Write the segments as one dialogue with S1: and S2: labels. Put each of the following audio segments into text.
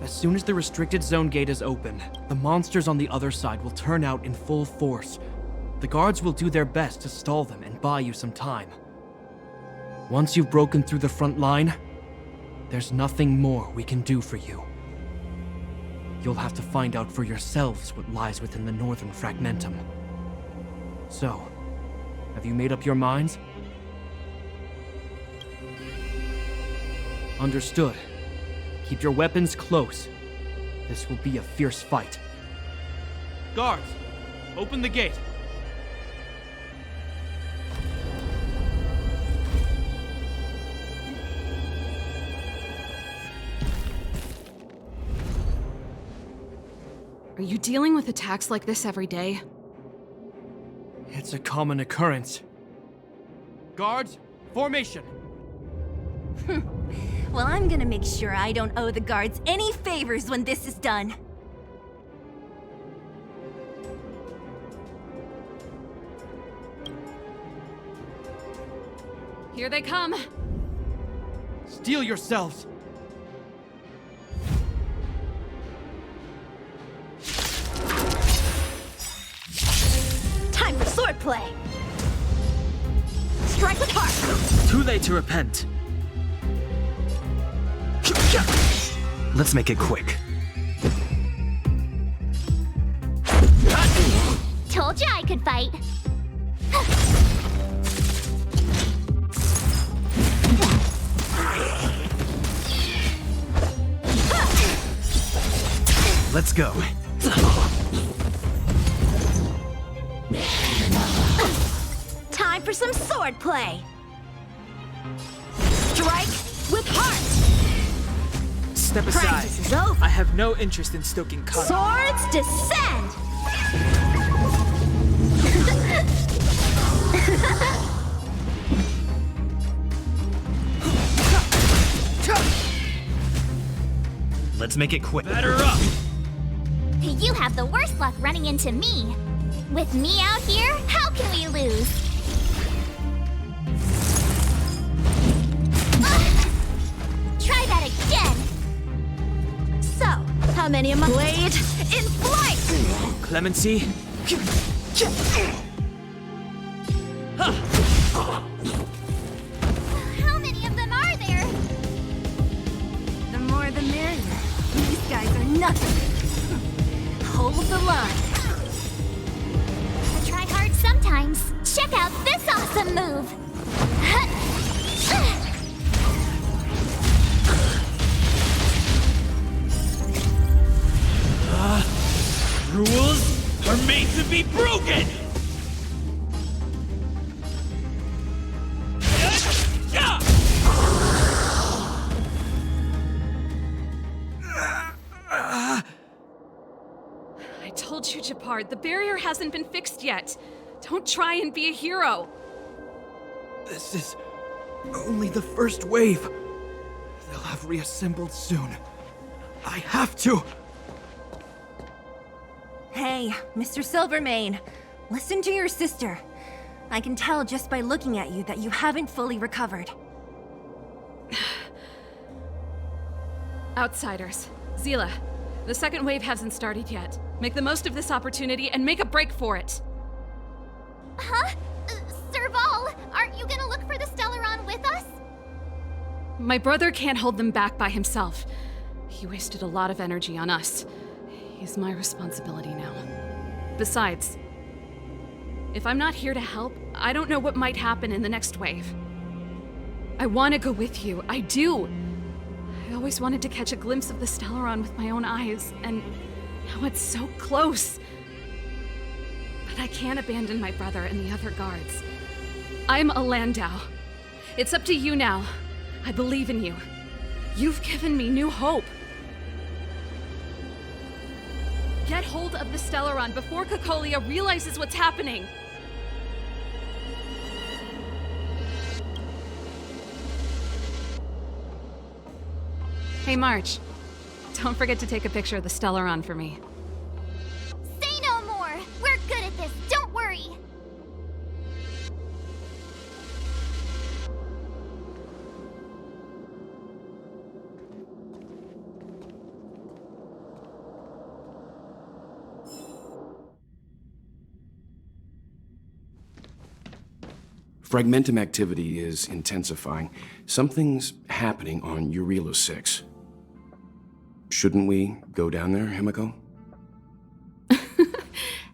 S1: As soon as the restricted zone gate is open, the monsters on the other side will turn out in full force. The guards will do their best to stall them and buy you some time. Once you've broken through the front line, there's nothing more we can do for you. You'll have to find out for yourselves what lies within the northern fragmentum. So, have you made up your minds? Understood. Keep your weapons close. This will be a fierce fight. Guards, open the gate.
S2: Are you dealing with attacks like this every day?
S1: It's a common occurrence. Guards, formation!
S3: Well, I'm gonna make sure I don't owe the guards any favors when this is done.
S2: Here they come!
S1: Steel yourselves!
S3: Time for swordplay! Strike with heart!
S4: Too late to repent. Let's make it quick.
S5: Told you I could fight.
S4: Let's go.
S3: Time for some swordplay! Strike with heart!
S4: Step aside.
S3: Practice is over.
S4: I have no interest in stoking conflict.
S3: Swords descend!
S4: Let's make it quick.
S1: Batter up!
S5: You have the worst luck running into me. With me out here, how can we lose? Try that again.
S3: So, how many of my blade in flight?
S4: Clemency?
S5: How many of them are there?
S3: The more the merrier. These guys are nothing. Hold the line.
S5: I try hard sometimes. Check out this awesome move.
S1: Rules are made to be broken!
S2: I told you, Japard, the barrier hasn't been fixed yet. Don't try and be a hero.
S1: This is only the first wave. They'll have reassembled soon. I have to!
S3: Hey, Mr. Silvermane, listen to your sister. I can tell just by looking at you that you haven't fully recovered.
S2: Outsiders. Zila, the second wave hasn't started yet. Make the most of this opportunity and make a break for it.
S5: Huh? Serval, aren't you gonna look for the Stellaron with us?
S2: My brother can't hold them back by himself. He wasted a lot of energy on us. He's my responsibility now. Besides, if I'm not here to help, I don't know what might happen in the next wave. I want to go with you. I do. I always wanted to catch a glimpse of the Stellaron with my own eyes, and now it's so close. But I can't abandon my brother and the other guards. I'm a Landau. It's up to you now. I believe in you. You've given me new hope. Get hold of the Stellaron before Cocolia realizes what's happening. Hey, March. Don't forget to take a picture of the Stellaron for me.
S5: Say no more! We're good at this, don't worry!
S6: Fragmentum activity is intensifying. Something's happening on Eurilo 6. Shouldn't we go down there, Himiko?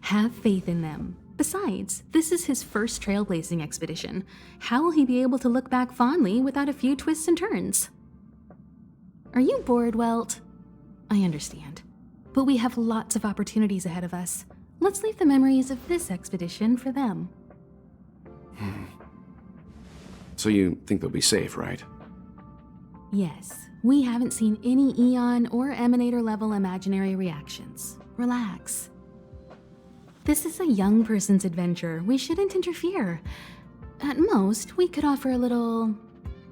S7: Have faith in them. Besides, this is his first trailblazing expedition. How will he be able to look back fondly without a few twists and turns? Are you bored, Welt? I understand. But we have lots of opportunities ahead of us. Let's leave the memories of this expedition for them.
S6: So you think they'll be safe, right?
S7: Yes, we haven't seen any Eon or Emanator level imaginary reactions. Relax. This is a young person's adventure. We shouldn't interfere. At most, we could offer a little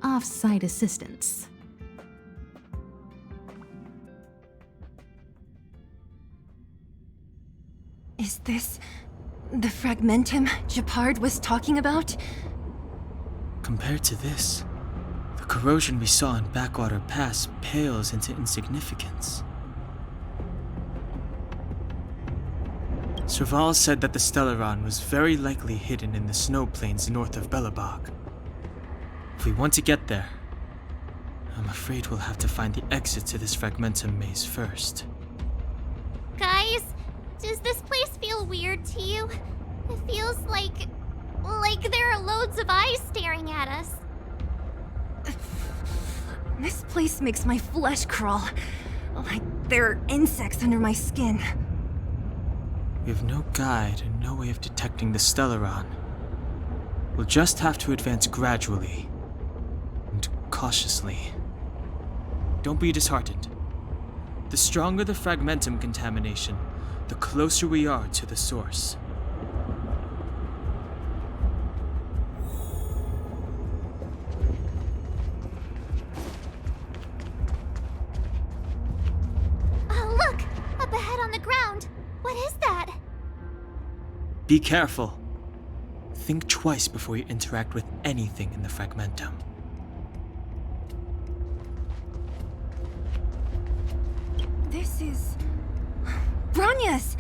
S7: off-site assistance.
S3: Is this the Fragmentum Gepard was talking about?
S4: Compared to this, the corrosion we saw in Backwater Pass pales into insignificance. Serval said that the Stellaron was very likely hidden in the snow plains north of Belobog. If we want to get there, I'm afraid we'll have to find the exit to this Fragmentum maze first.
S5: Guys, does this place feel weird to you? It feels like there are loads of eyes staring at us.
S3: This place makes my flesh crawl. Like there are insects under my skin.
S4: We have no guide and no way of detecting the Stellaron. We'll just have to advance gradually and cautiously. Don't be disheartened. The stronger the Fragmentum contamination, the closer we are to the source.
S5: Oh, look! Up ahead on the ground! What is that?
S4: Be careful. Think twice before you interact with anything in the Fragmentum.
S3: This is... Bronya's!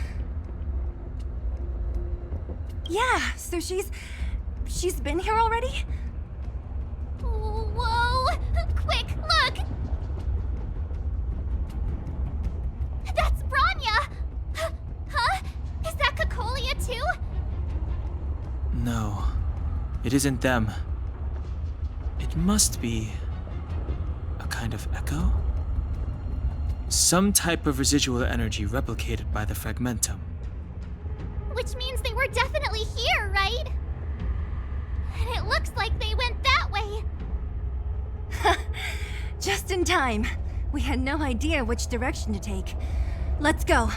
S3: Yeah, so she's been here already?
S5: Whoa! Quick, look! That's Bronya! Huh? Is that Cocolia too?
S4: No, it isn't them. It must be a kind of echo? Some type of residual energy replicated by the Fragmentum.
S5: Which means they were definitely here, right? And it looks like they went that way.
S3: Just in time. We had no idea which direction to take. Let's go.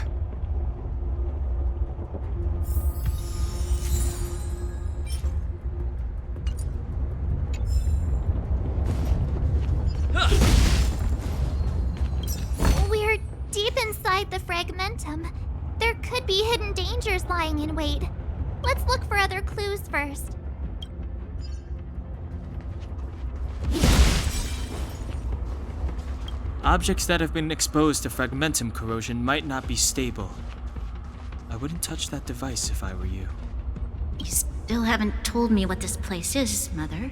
S5: We're deep inside the Fragmentum. There could be hidden dangers lying in wait. Let's look for other clues first.
S4: Objects that have been exposed to Fragmentum corrosion might not be stable. I wouldn't touch that device if I were you.
S8: You still haven't told me what this place is, Mother.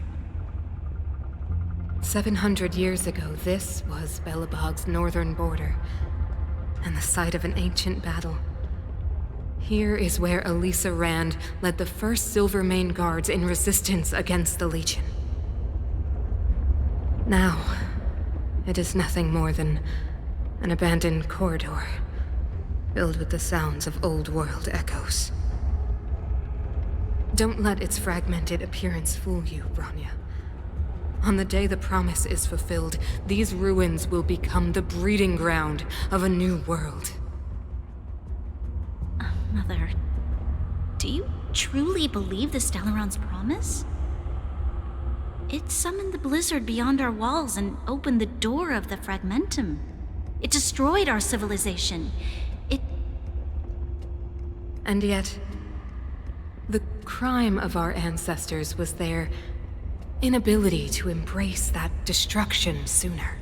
S7: 700 years ago, this was Belobog's northern border, and the site of an ancient battle. Here is where Elisa Rand led the first Silvermane Guards in resistance against the Legion. Now, it is nothing more than an abandoned corridor, filled with the sounds of old-world echoes. Don't let its fragmented appearance fool you, Bronya. On the day the promise is fulfilled, these ruins will become the breeding ground of a new world.
S8: Mother, do you truly believe the Stellaron's promise? It summoned the blizzard beyond our walls and opened the door of the Fragmentum. It destroyed our civilization.
S7: And yet, the crime of our ancestors was their inability to embrace that destruction sooner.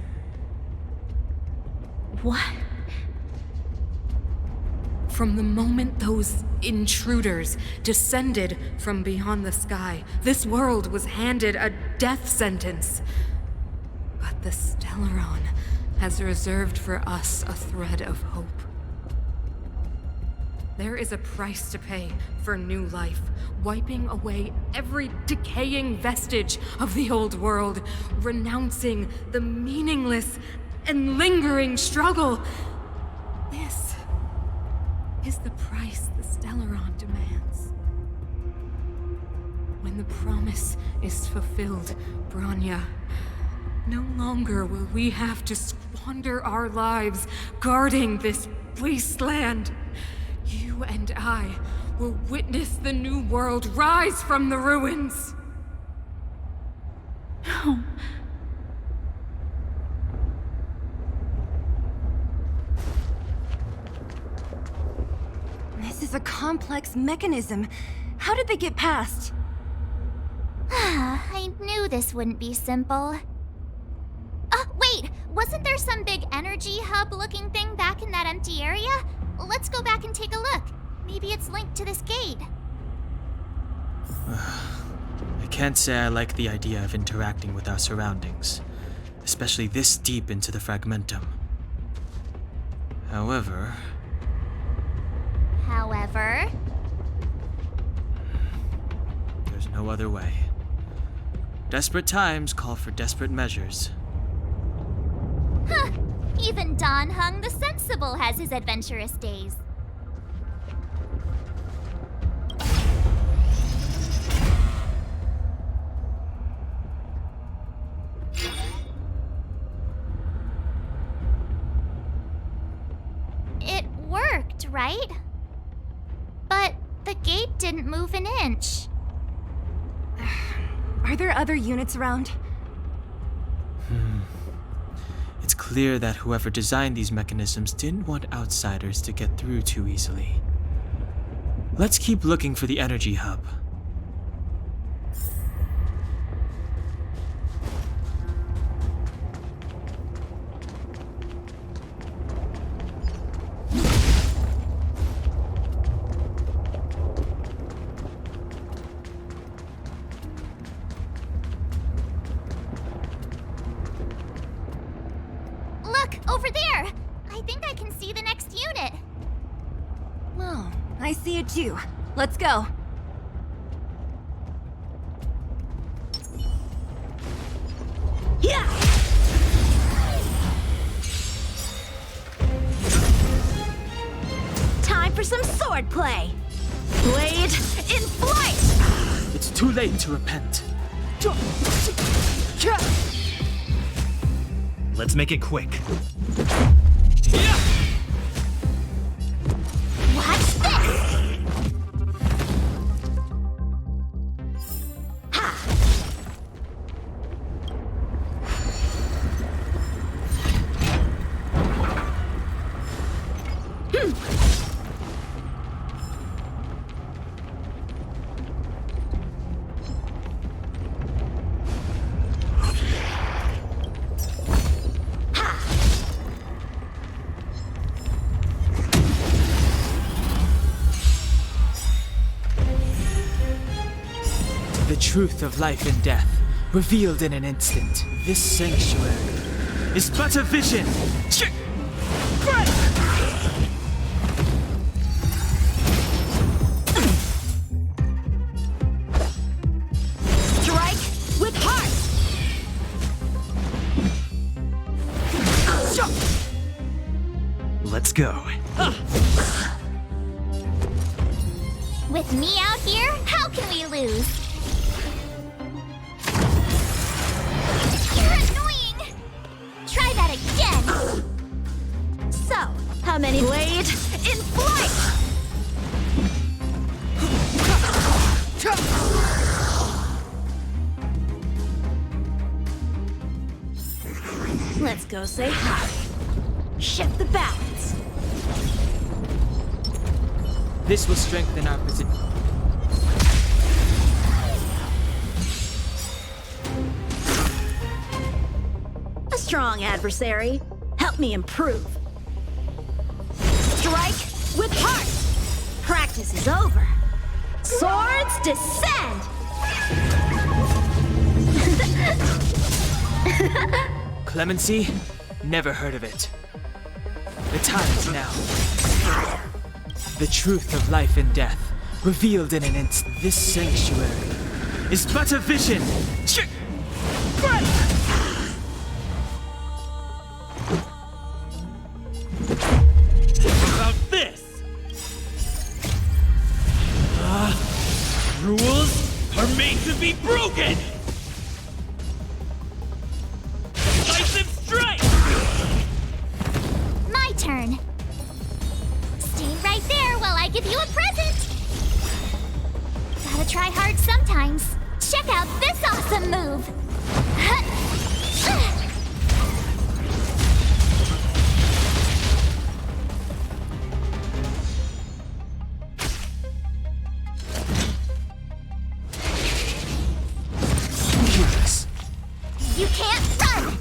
S8: What?
S9: From the moment those intruders descended from beyond the sky, this world was handed a death sentence. But the Stellaron has reserved for us a thread of hope. There is a price to pay for new life, wiping away every decaying vestige of the old world, renouncing the meaningless and lingering struggle. This is the price the Stellaron demands. When the promise is fulfilled, Branya, no longer will we have to squander our lives guarding this wasteland. You and I will witness the new world rise from the ruins.
S8: No.
S3: This is a complex mechanism. How did they get past?
S5: I knew this wouldn't be simple. Wait! Wasn't there some big energy hub-looking thing back in that empty area? Let's go back and take a look. Maybe it's linked to this gate.
S4: I can't say I like the idea of interacting with our surroundings, especially this deep into the fragmentum. However, there's no other way. Desperate times call for desperate measures.
S5: Huh. Even Don Hung the Sensible has his adventurous days. It worked, right? But the gate didn't move an inch.
S3: Are there other units around?
S4: It's clear that whoever designed these mechanisms didn't want outsiders to get through too easily. Let's keep looking for the energy hub.
S5: Over there! I think I can see the next unit.
S3: Oh, I see it too. Let's go. Yeah! Time for some sword play. Blade in flight!
S4: It's too late to repent.
S1: Let's make it quick.
S5: Watch this!
S4: The truth of life and death, revealed in an instant. This sanctuary is but a vision.
S3: Strike with heart!
S1: Let's go.
S5: With me out here, how can we lose? You're annoying! Try that again!
S3: So, how many blade in flight? Let's go say hi. Shift the balance.
S4: This will strengthen our position.
S3: A strong adversary. Help me improve. Strike with heart! Practice is over. Swords descend!
S4: Clemency? Never heard of it. The time is now. The truth of life and death, revealed in an instant. This sanctuary is but a vision.
S10: About this! Rules are made to be broken! Decisive strike!
S5: My turn. Stay right there while I give you a present. Gotta try hard sometimes. Check out this awesome move.
S4: Yes.
S5: You can't run!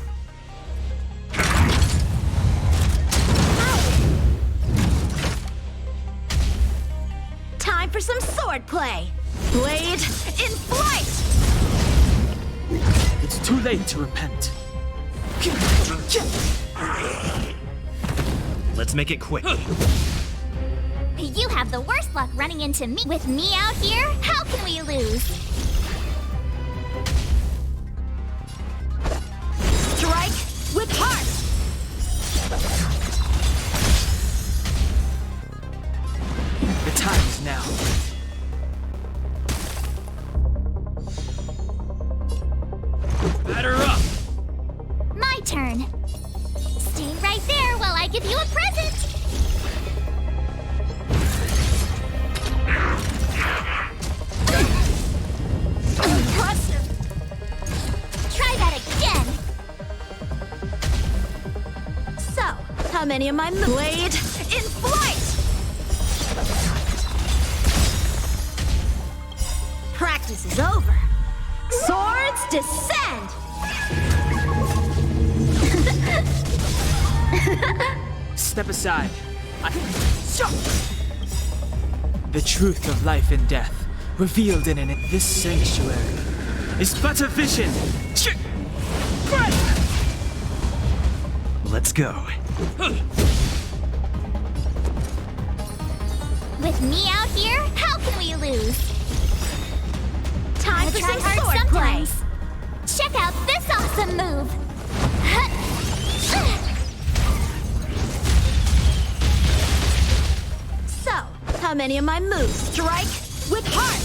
S3: Time for some sword play. Blade in flight!
S4: It's too late to repent.
S1: Let's make it quick.
S5: You have the worst luck running into me. With me out here, how can we lose?
S3: Strike with heart!
S4: The time is now.
S10: Batter up!
S5: My turn. Stay right there while I give you a present.
S3: Impressive!
S5: Try that again.
S3: So, how many of my blade in flight? Practice is over. Swords descend!
S4: Step aside. The truth of life and death, revealed in this sanctuary, is but a vision.
S1: Let's go.
S5: With me out here, how can we lose?
S3: Time
S5: Gotta
S3: for
S5: try
S3: some
S5: hard
S3: sword play.
S5: sometimes. Check out this awesome move.
S3: So, how many of my moves strike with heart?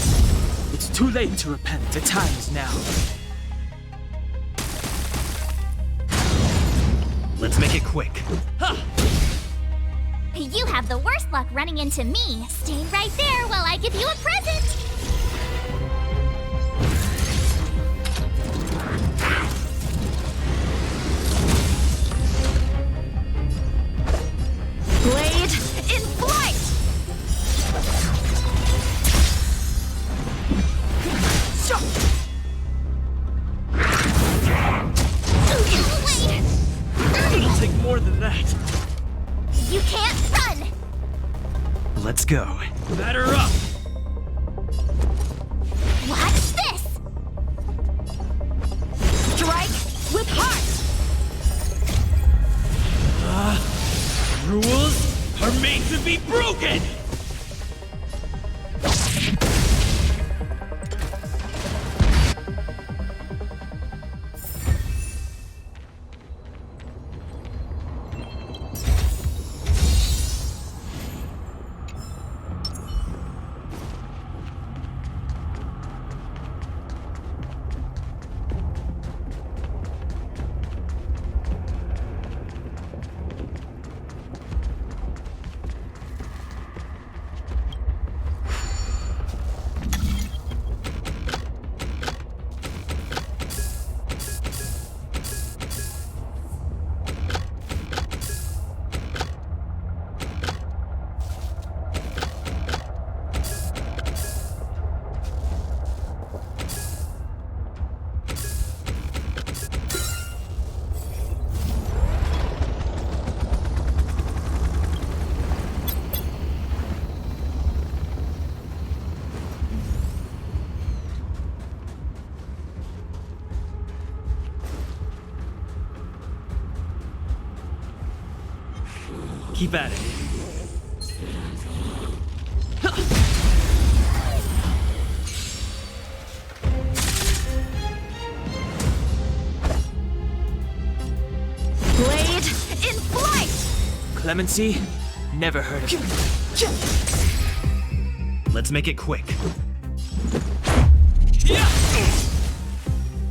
S4: It's too late to repent. The time is now.
S1: Let's make it quick.
S5: You have the worst luck running into me. Stay right there while I give you a present.
S3: Blade in flight!
S5: Wait!
S10: It'll take more than that.
S5: You can't run!
S1: Let's go.
S10: Batter up!
S5: Watch this!
S3: Strike with heart!
S10: Rules are made to be broken! Keep at it.
S3: Blade in flight!
S4: Clemency? Never heard of it.
S10: Let's make it quick.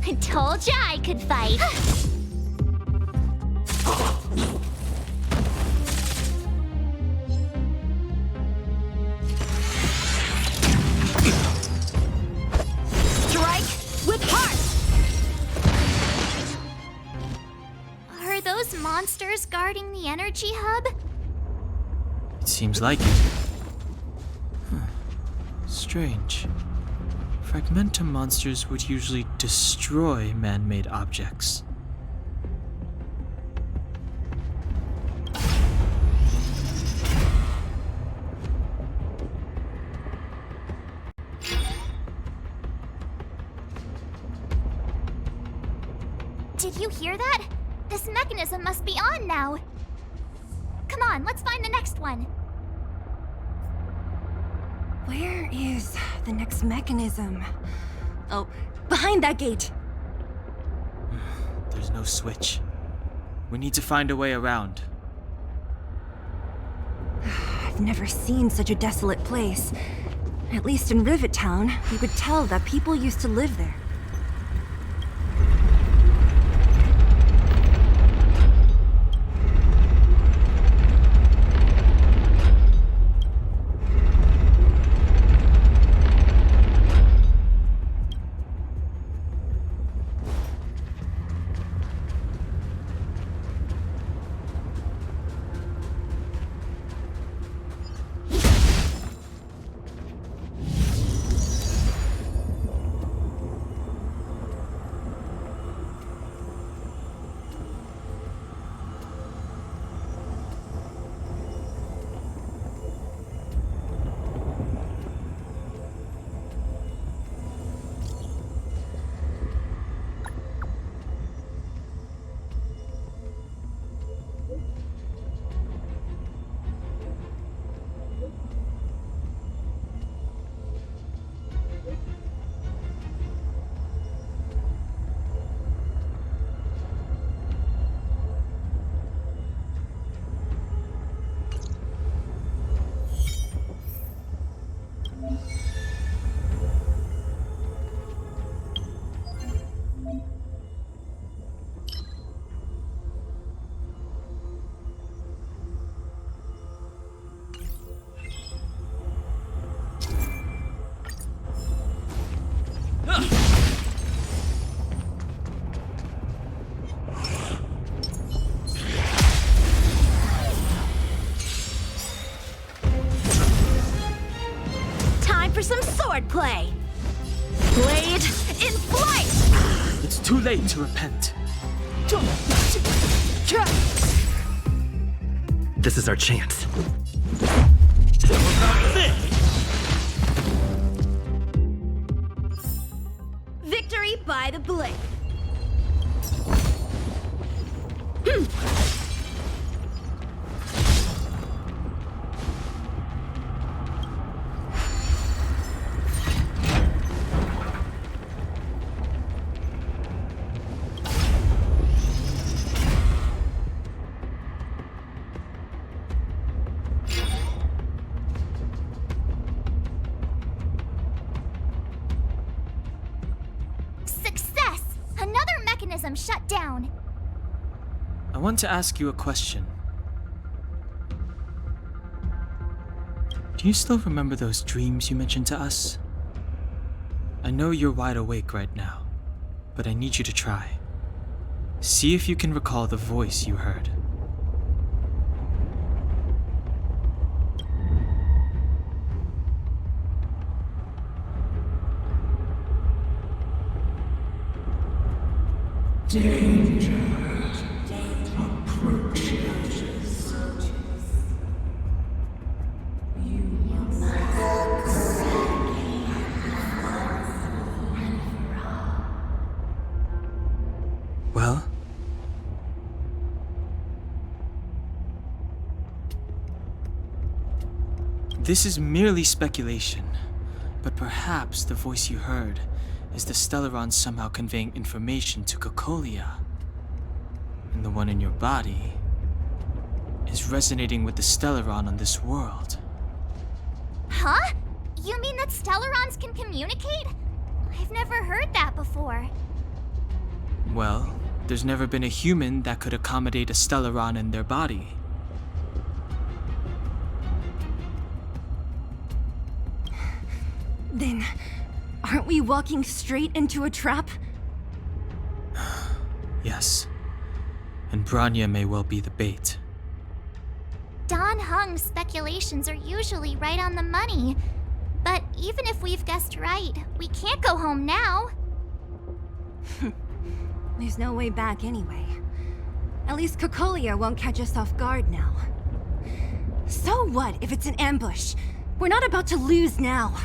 S5: I told ya I could fight.
S3: Strike with heart!
S5: Are those monsters guarding the energy hub?
S4: It seems like it. Huh. Strange. Fragmentum monsters would usually destroy man-made objects.
S5: Did you hear that? This mechanism must be on now. Come on, let's find the next one.
S3: Where is the next mechanism? Oh, behind that gate.
S4: There's no switch. We need to find a way around.
S3: I've never seen such a desolate place. At least in Rivet Town, you could tell that people used to live there. Time for some swordplay! Blade in flight!
S4: It's too late to repent.
S10: This is our chance.
S3: Victory by the blade!
S5: Success! Another mechanism shut down.
S4: I want to ask you a question. Do you still remember those dreams you mentioned to us? I know you're wide awake right now, but I need you to try. See if you can recall the voice you heard. Well? This is merely speculation, but perhaps the voice you heard is the Stellaron somehow conveying information to Cocolia. And the one in your body is resonating with the Stellaron on this world.
S5: Huh? You mean that Stellarons can communicate? I've never heard that before.
S4: Well, there's never been a human that could accommodate a Stellaron in their body.
S3: Then, aren't we walking straight into a trap?
S4: Yes. And Branya may well be the bait.
S5: Don Hung's speculations are usually right on the money. But even if we've guessed right, we can't go home now.
S3: There's no way back anyway. At least Cocolia won't catch us off guard now. So what if it's an ambush? We're not about to lose now.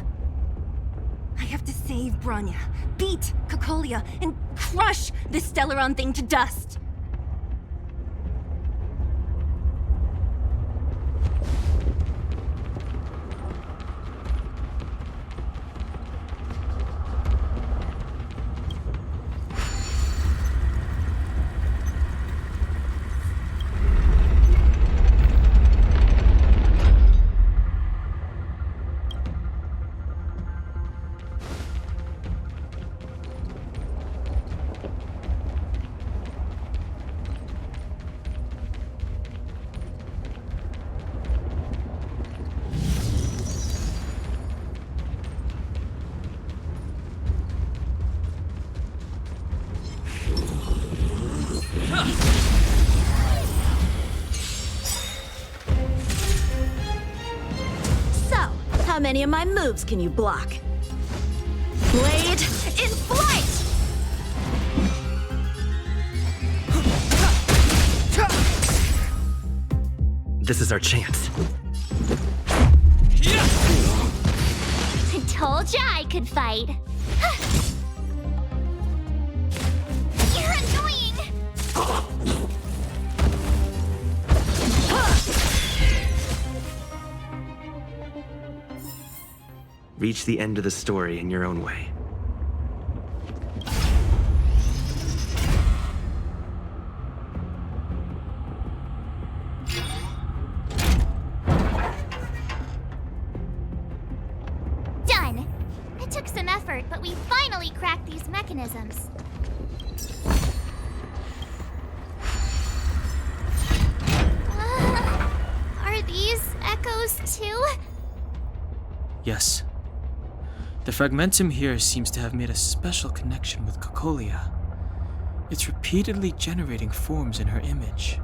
S3: I have to save Branya, beat Cocolia, and crush this Stellaron thing to dust.
S11: How many of my moves can you block? Blade in flight!
S10: This is our chance.
S5: I told ya I could fight. You're annoying!
S10: Reach the end of the story in your own way.
S5: Done! It took some effort, but we finally cracked these mechanisms. Are these echoes too?
S4: Yes. The fragmentum here seems to have made a special connection with Cocolia. It's repeatedly generating forms in her image.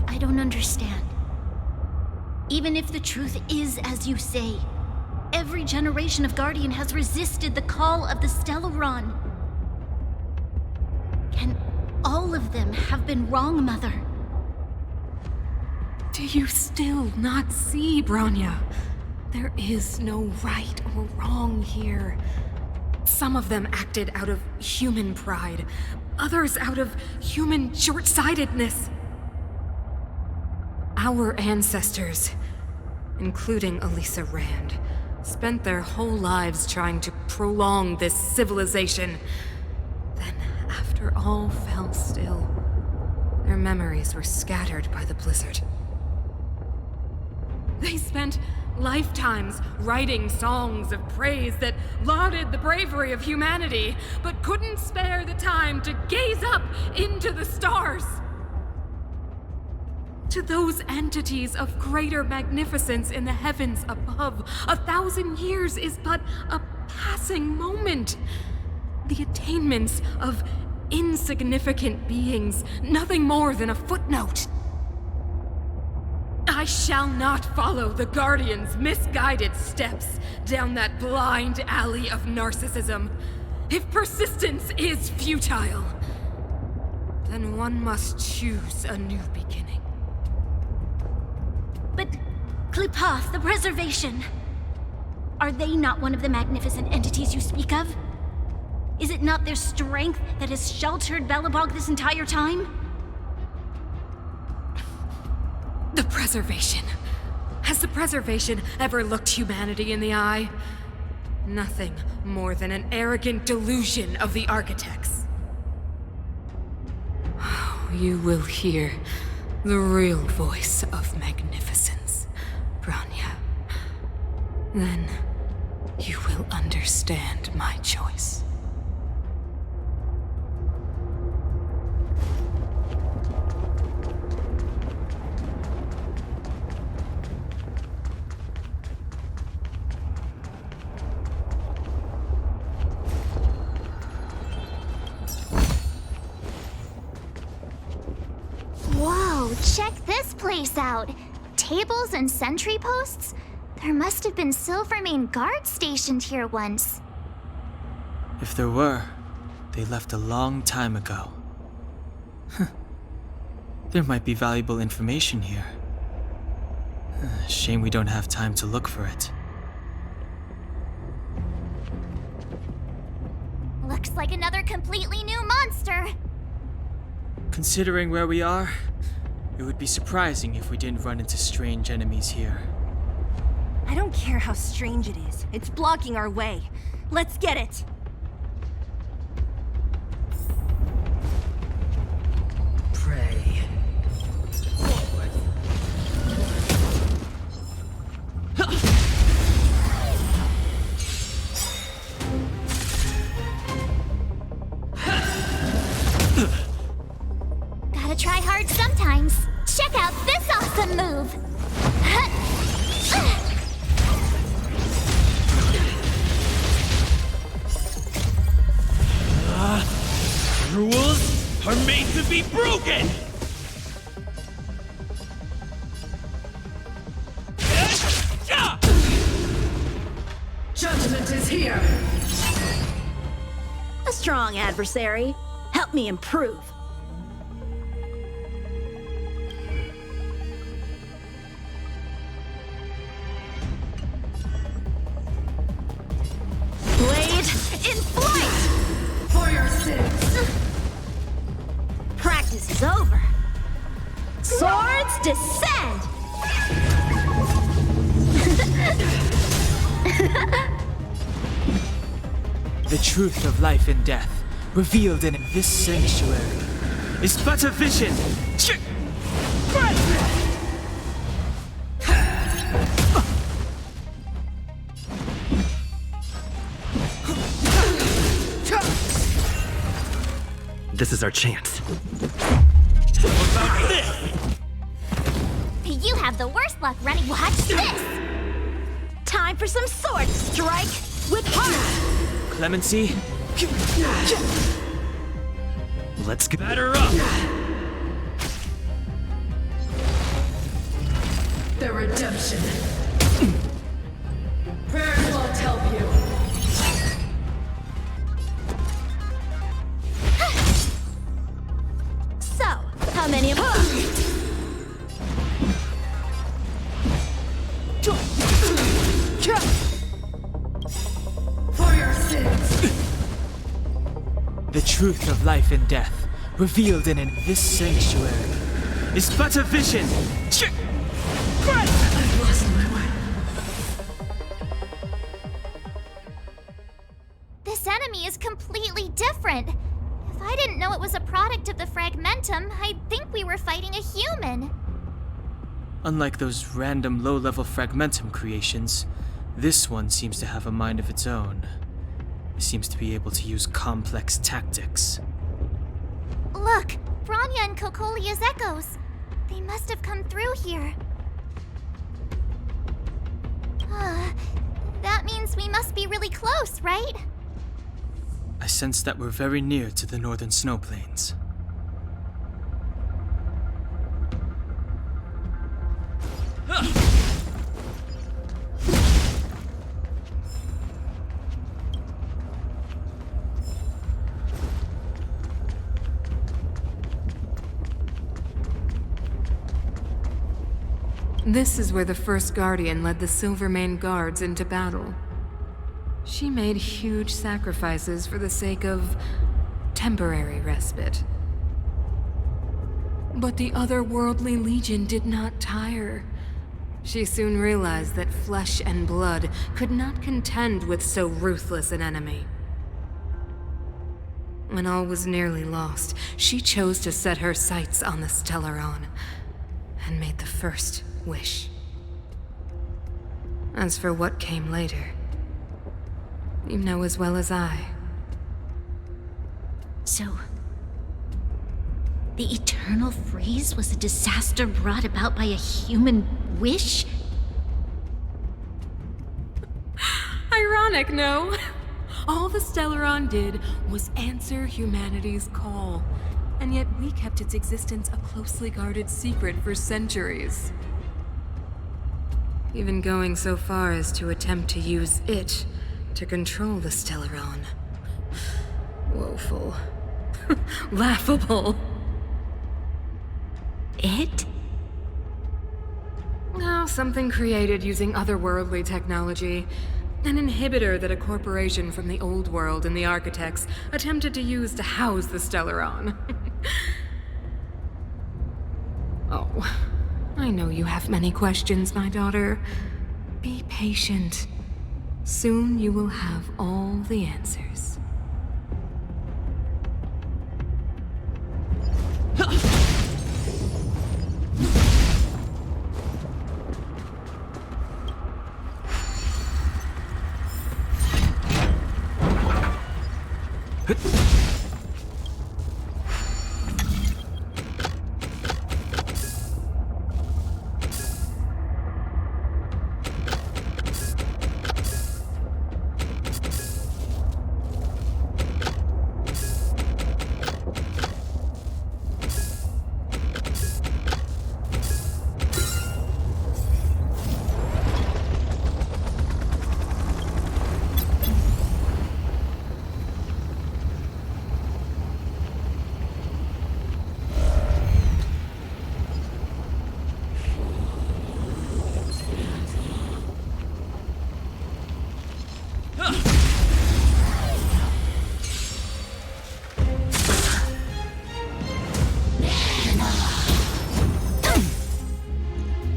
S8: I don't understand. Even if the truth is as you say, every generation of Guardian has resisted the call of the Stellaron. Can all of them have been wrong, Mother?
S9: Do you still not see, Bronya? There is no right or wrong here. Some of them acted out of human pride, others out of human short-sightedness. Our ancestors, including Elisa Rand, spent their whole lives trying to prolong this civilization. Then, after all fell still, their memories were scattered by the blizzard. They spent lifetimes writing songs of praise that lauded the bravery of humanity, but couldn't spare the time to gaze up into the stars. To those entities of greater magnificence in the heavens above, 1,000 years is but a passing moment. The attainments of insignificant beings, nothing more than a footnote. I shall not follow the Guardian's misguided steps down that blind alley of narcissism. If persistence is futile, then one must choose a new beginning.
S8: But Klipoth, the Preservation, are they not one of the magnificent entities you speak of? Is it not their strength that has sheltered Belobog this entire time?
S9: The Preservation. Has the Preservation ever looked humanity in the eye? Nothing more than an arrogant delusion of the architects. You will hear the real voice of magnificence, Bronya. Then you will understand my choice.
S5: Whoa, check this place out. Tables and sentry posts? There must have been Silvermane guards stationed here once.
S4: If there were, they left a long time ago. There might be valuable information here. Shame we don't have time to look for it.
S5: Looks like another completely new monster.
S4: Considering where we are, it would be surprising if we didn't run into strange enemies here.
S3: I don't care how strange it is. It's blocking our way. Let's get it!
S1: Pray. Forward.
S5: Gotta try hard sometimes. Check out this awesome move!
S12: Rules are made to be broken!
S11: Judgment is here! A strong adversary. Help me improve. Blade in flight! For your sins! Practice is over. Swords descend!
S4: The truth of life and death, revealed in this sanctuary, is but a vision.
S10: This is our chance.
S5: You have the worst luck running. Watch this!
S11: Time for some sword strike with heart!
S4: Clemency?
S10: Let's get
S12: Batter up!
S11: The redemption.
S12: Prepare
S4: truth of life and death, revealed in this sanctuary, is but a vision.
S9: I've lost my way.
S5: This enemy is completely different. If I didn't know it was a product of the Fragmentum, I'd think we were fighting a human.
S4: Unlike those random low-level Fragmentum creations, this one seems to have a mind of its own. It seems to be able to use complex tactics.
S5: Look, Branya and Cocolia's echoes. They must have come through here. That means we must be really close, right?
S4: I sense that we're very near to the northern snow plains.
S9: This is where the first Guardian led the Silvermane Guards into battle. She made huge sacrifices for the sake of temporary respite. But the otherworldly Legion did not tire. She soon realized that flesh and blood could not contend with so ruthless an enemy. When all was nearly lost, she chose to set her sights on the Stellaron and made the first wish. As for what came later, you know as well as I.
S8: So, the eternal freeze was a disaster brought about by a human wish?
S9: Ironic, no? All the Stellaron did was answer humanity's call, and yet we kept its existence a closely guarded secret for centuries. Even going so far as to attempt to use it to control the Stellaron. Woeful. Laughable.
S8: It?
S9: Oh, something created using otherworldly technology. An inhibitor that a corporation from the old world and the Architects attempted to use to house the Stellaron. Oh, I know you have many questions, my daughter. Be patient. Soon you will have all the answers.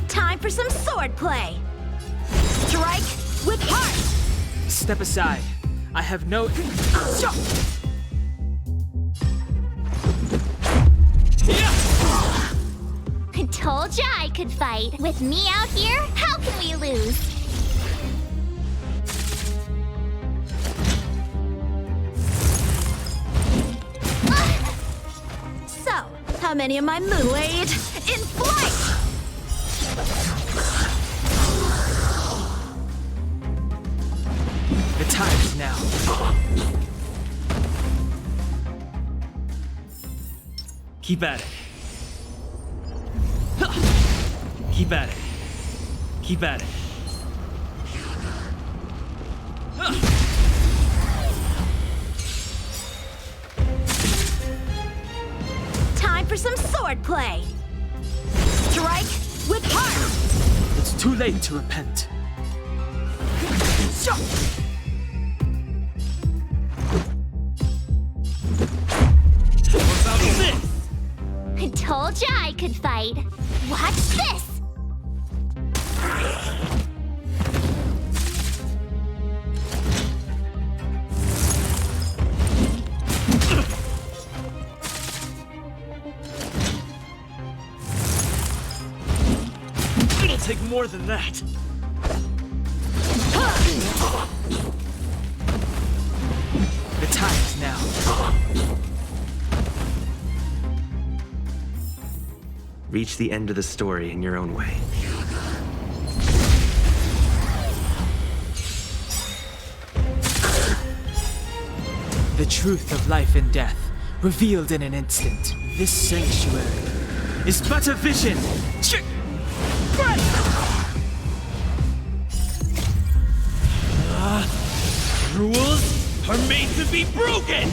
S11: Time for some swordplay. Strike with heart.
S4: Step aside. I have no...
S5: I told ya I could fight. With me out here, how can we lose?
S11: So, how many of my moves? Blade in flight!
S4: The time is now.
S10: Keep at it. Keep at it. Keep at it.
S11: Time for some swordplay. Strike with heart.
S4: It's too late to repent.
S5: I could fight. Watch this!
S12: It'll take more than that.
S4: The time is now.
S10: Reach the end of the story in your own way.
S4: The truth of life and death, revealed in an instant. This sanctuary is but a vision.
S12: Rules are made to be broken!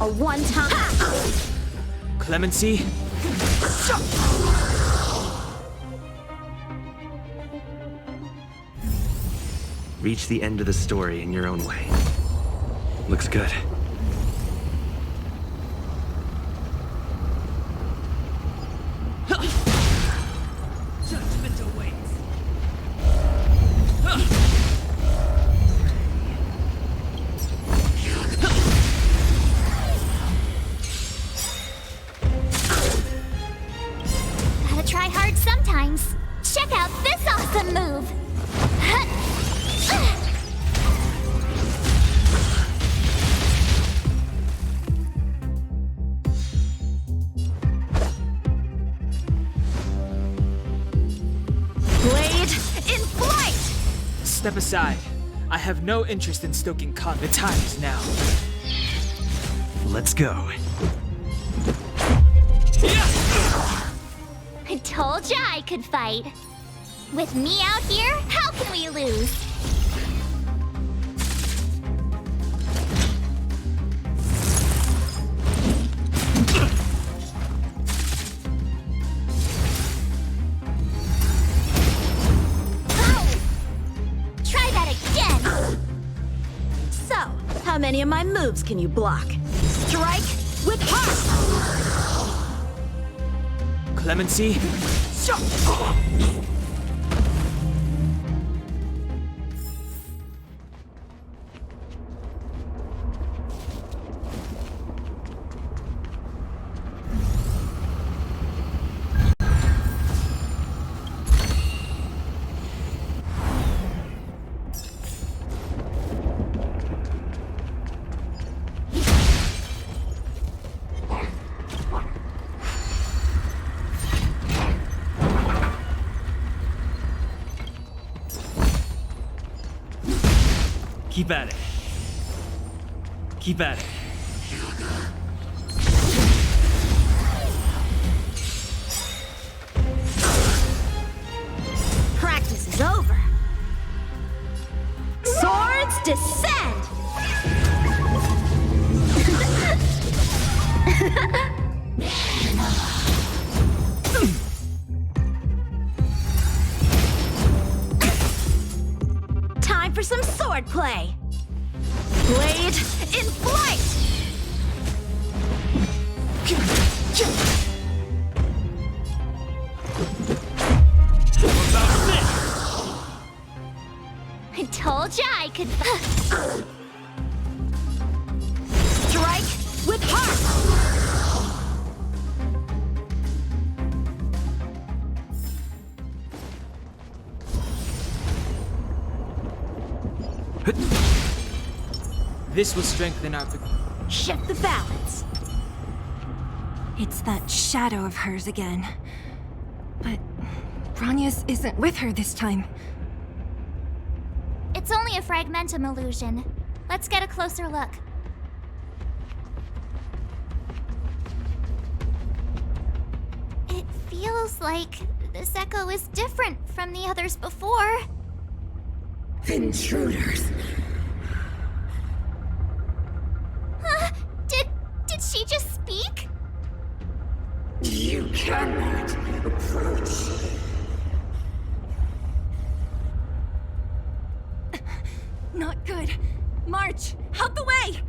S11: A one-time.
S4: Clemency?
S10: Reach the end of the story in your own way. Looks good.
S12: Judgment awaits.
S5: Gotta try hard sometimes. Check out this awesome move!
S11: Blade in flight!
S4: Step aside. I have no interest in stoking conflict. The time is now.
S10: Let's go.
S5: I told ya I could fight. With me out here, how can we lose? Oh! Try that again!
S11: So, how many of my moves can you block? Strike with heart!
S4: Clemency?
S12: Keep at it. Keep at it.
S11: Practice is over. Swords descend! Time for some sword play. Blade in flight!
S12: About this!
S5: I told ya I could.
S11: Strike with heart!
S4: This will strengthen our...
S11: Shift the balance.
S3: It's that shadow of hers again. But Branius isn't with her this time.
S5: It's only a fragmentum illusion. Let's get a closer look. It feels like this echo is different from the others before.
S13: Intruders.
S5: Did she just speak?
S13: You cannot approach.
S3: Not good.
S11: March, out the way!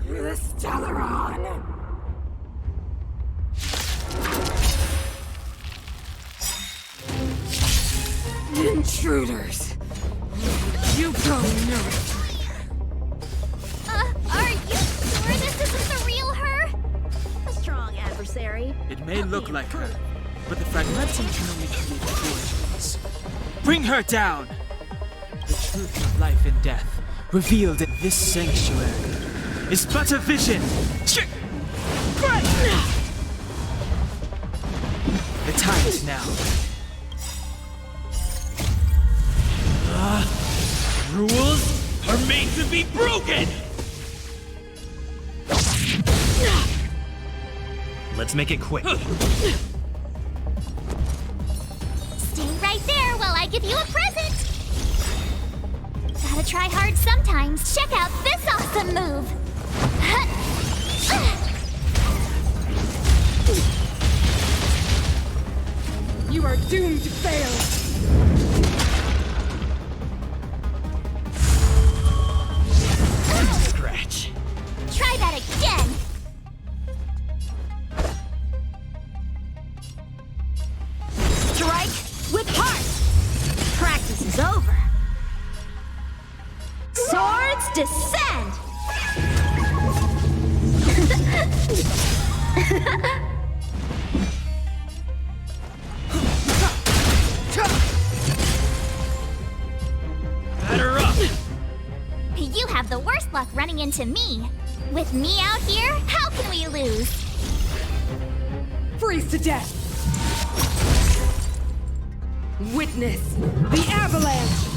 S13: The Stellaron! Intruders! You go nowhere!
S5: Are you sure this isn't the real her?
S11: A strong adversary.
S4: It may look like her, but the fragmentum can only create fortunes. Bring her down! The truth of life and death, revealed in this sanctuary, is but a vision! The time is now.
S12: Rules are made to be broken!
S10: Let's make it quick.
S5: Stay right there while I give you a present! Gotta try hard sometimes. Check out this awesome move!
S13: You are doomed to fail!
S10: Scratch.
S5: Try that again!
S11: Strike with heart! Practice is over. Swords descend!
S12: Batter up!
S5: You have the worst luck running into me. With me out here, how can we lose?
S13: Freeze to death! Witness the avalanche!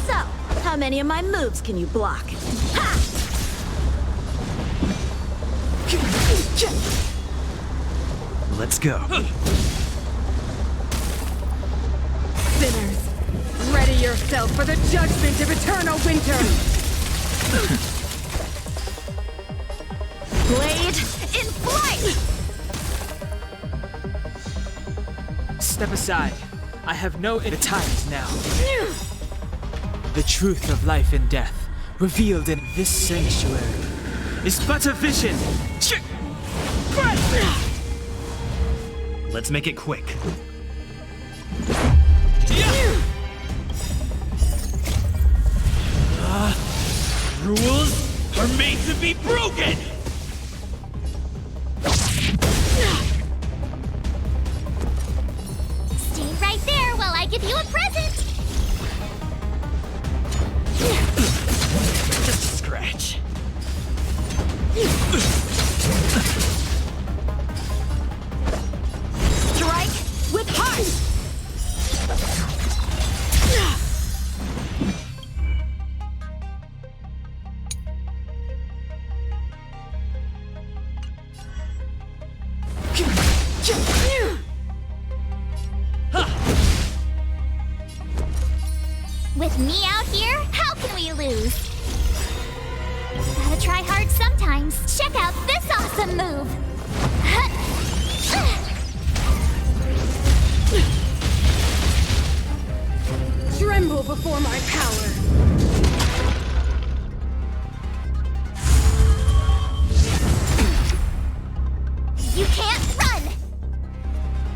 S11: So, how many of my moves can you block? Ha!
S10: Let's go.
S13: Sinners, ready yourself for the judgment of eternal winter!
S11: Blade in flight!
S4: Step aside. I have no... The time is now. The truth of life and death, revealed in this sanctuary, is but a vision!
S10: Let's make it quick.
S12: Rules are made to be broken!
S5: Stay right there while I give you a present!
S10: Just a scratch.
S11: Strike with heart!
S5: With me out here, how can we lose? Gotta try hard sometimes. Check out this awesome move!
S13: Tremble before my power!
S5: You can't run!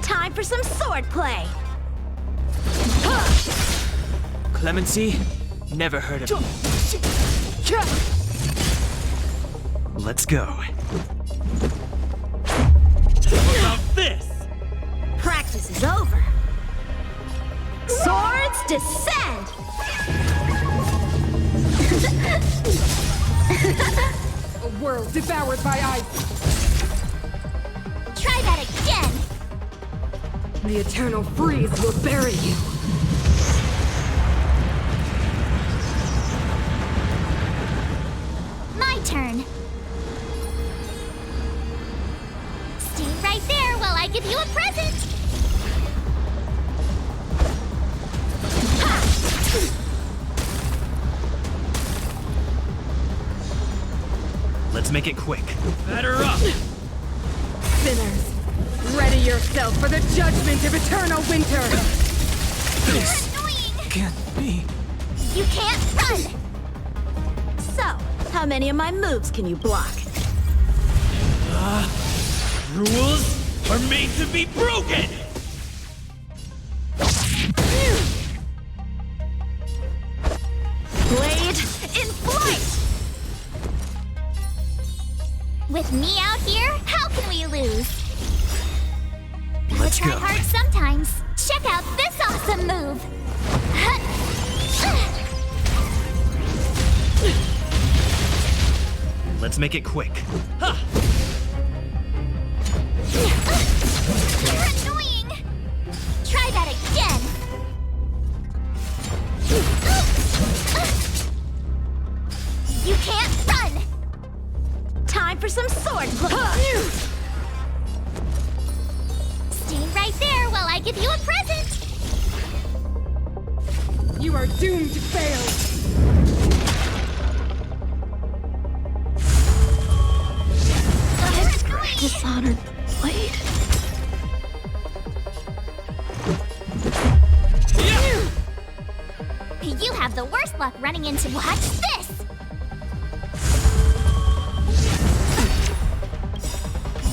S11: Time for some sword play!
S4: Clemency? Never heard of it.
S10: Let's go.
S12: How about this?
S11: Practice is over. Swords descend!
S13: A world devoured by ice!
S5: Try that again!
S13: The eternal freeze will bury you!
S5: My turn. Stay right there while I give you a present!
S10: Let's make it quick.
S12: Batter up!
S13: Sinners, Ready yourself for the judgment of eternal winter!
S4: This can't be.
S5: You can't run!
S11: So, how many of my moves can you block?
S12: Rules are made to be broken!
S11: Blade in flight!
S5: With me out here, how can we lose?
S10: Let's
S5: Try
S10: go.
S5: hard sometimes. Check out this awesome move!
S10: Let's make it quick.
S5: You're annoying! Try that again! You can't run!
S11: Time for some sword play!
S5: Stay right there while I give you a present!
S13: You are doomed to fail!
S11: Dishonored blade.
S5: You have the worst luck running into— Watch this!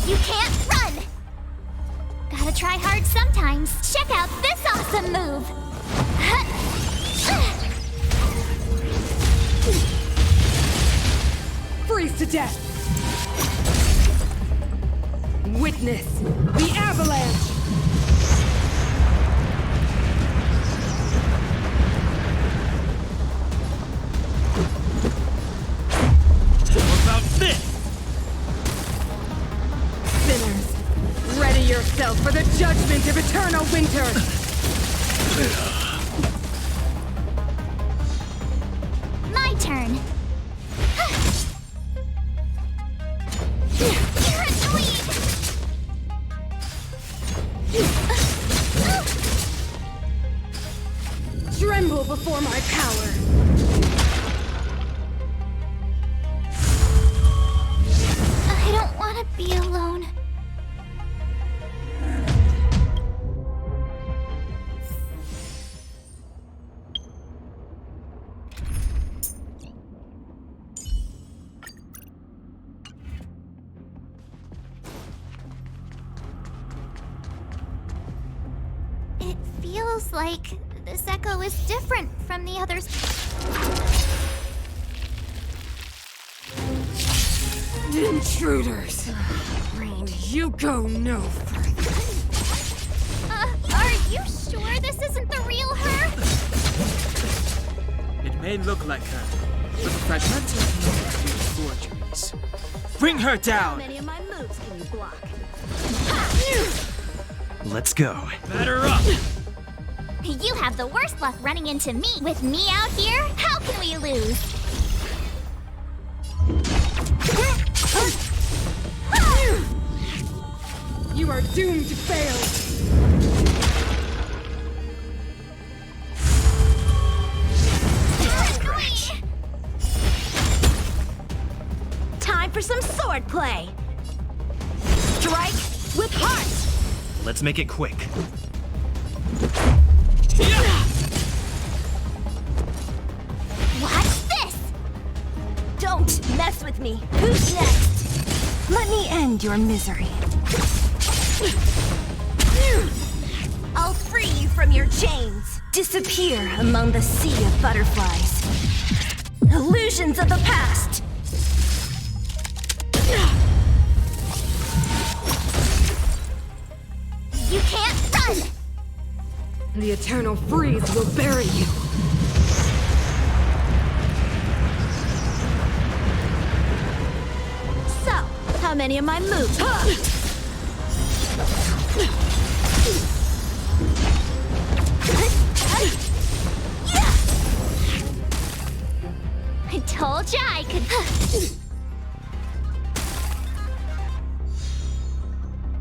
S5: You can't run! Gotta try hard sometimes. Check out this awesome move!
S13: Freeze to death! Witness the avalanche!
S12: What about this?
S13: Sinners, ready yourself for the judgment of eternal winter!
S5: My turn. You're annoying!
S13: Tremble before my power!
S5: I don't want to be alone. It feels like this echo is different from the others.
S13: Intruders! Rain, you go no further.
S5: Are you sure this isn't the real her?
S4: It may look like her, but the fragmentum may be forgeries. Bring her
S11: How
S4: down!
S11: many of my moves can you block?
S10: Let's go.
S12: Batter up!
S5: You have the worst luck running into me. With me out here, how can we lose?
S13: You are doomed to fail!
S11: Time for some sword play! Strike with heart!
S10: Let's make it quick.
S5: Watch this!
S3: Don't mess with me. Who's next? Let me end your misery. I'll free you from your chains. Disappear among the sea of butterflies. Illusions of the past.
S5: You can't run!
S13: The eternal freeze will bury you.
S11: So, how many of my moves?
S5: I told ya I could.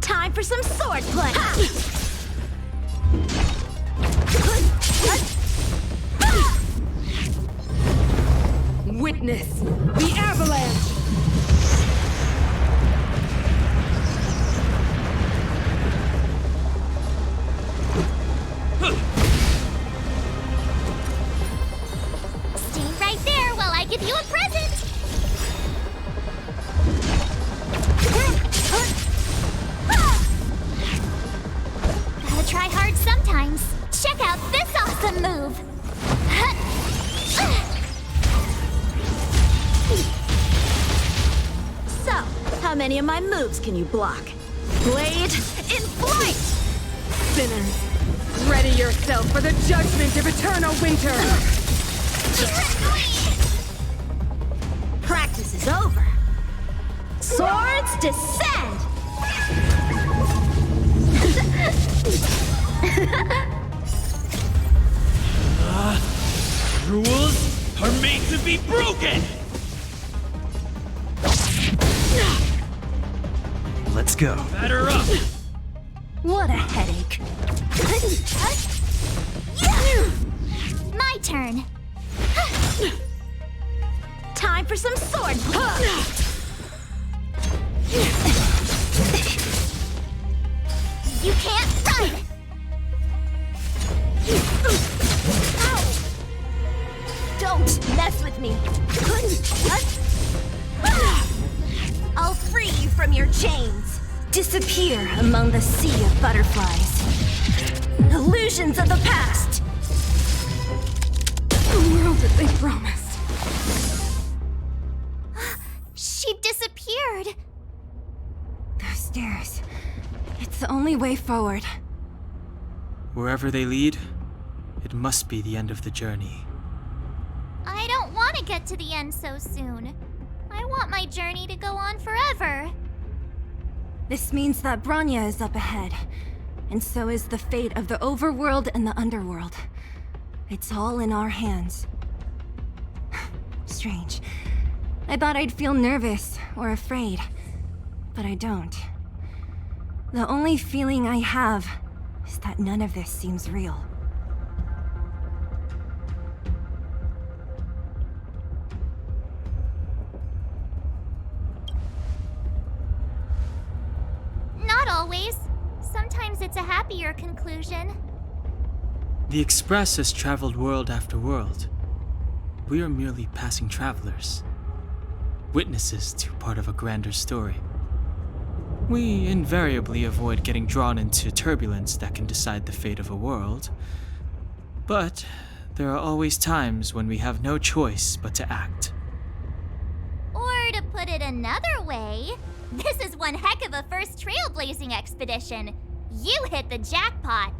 S11: Time for some sword play!
S13: Witness the avalanche!
S11: How many of my moves can you block? Blade in flight!
S13: Sinners, ready yourself for the judgment of eternal winter!
S11: Practice is over. Swords descend!
S12: Rules are made to be broken!
S10: Let's go.
S12: Batter up!
S3: What a headache.
S5: My turn.
S11: Time for some sword play!
S5: You can't run!
S3: Don't mess with me. I'll free you from your chains. Disappear among the sea of butterflies. Illusions of the past.
S13: The world that they promised.
S5: She disappeared.
S3: Those stairs. It's the only way forward.
S4: Wherever they lead, it must be the end of the journey.
S5: I don't want to get to the end so soon. I want my journey to go on forever.
S3: This means that Bronya is up ahead, and so is the fate of the overworld and the underworld. It's all in our hands. Strange. I thought I'd feel nervous or afraid, but I don't. The only feeling I have is that none of this seems real.
S5: Not always. Sometimes it's a happier conclusion.
S4: The Express has traveled world after world. We are merely passing travelers, witnesses to part of a grander story. We invariably avoid getting drawn into turbulence that can decide the fate of a world. But there are always times when we have no choice but to act.
S5: Or to put it another way, this is one heck of a first trailblazing expedition. You hit the jackpot.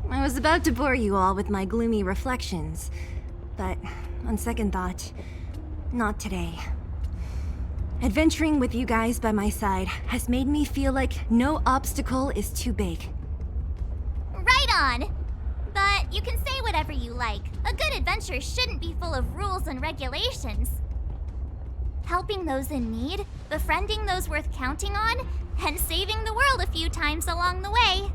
S3: I was about to bore you all with my gloomy reflections, but on second thought, not today. Adventuring with you guys by my side has made me feel like no obstacle is too big.
S5: Right on. But you can say whatever you like. A good adventure shouldn't be full of rules and regulations. Helping those in need, befriending those worth counting on, and saving the world a few times along the way.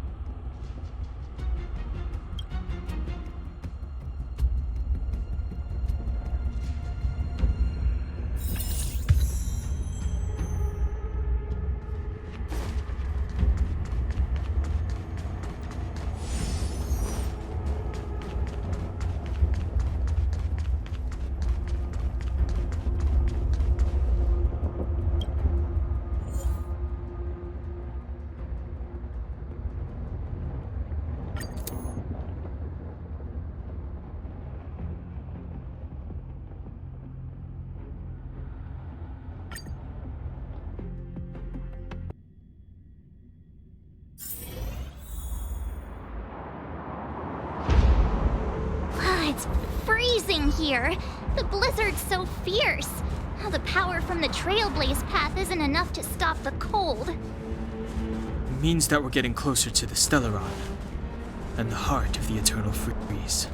S5: It's freezing here. The blizzard's so fierce. The power from the Trailblaze path isn't enough to stop the cold.
S4: It means that we're getting closer to the Stellaron, and the heart of the Eternal Freeze.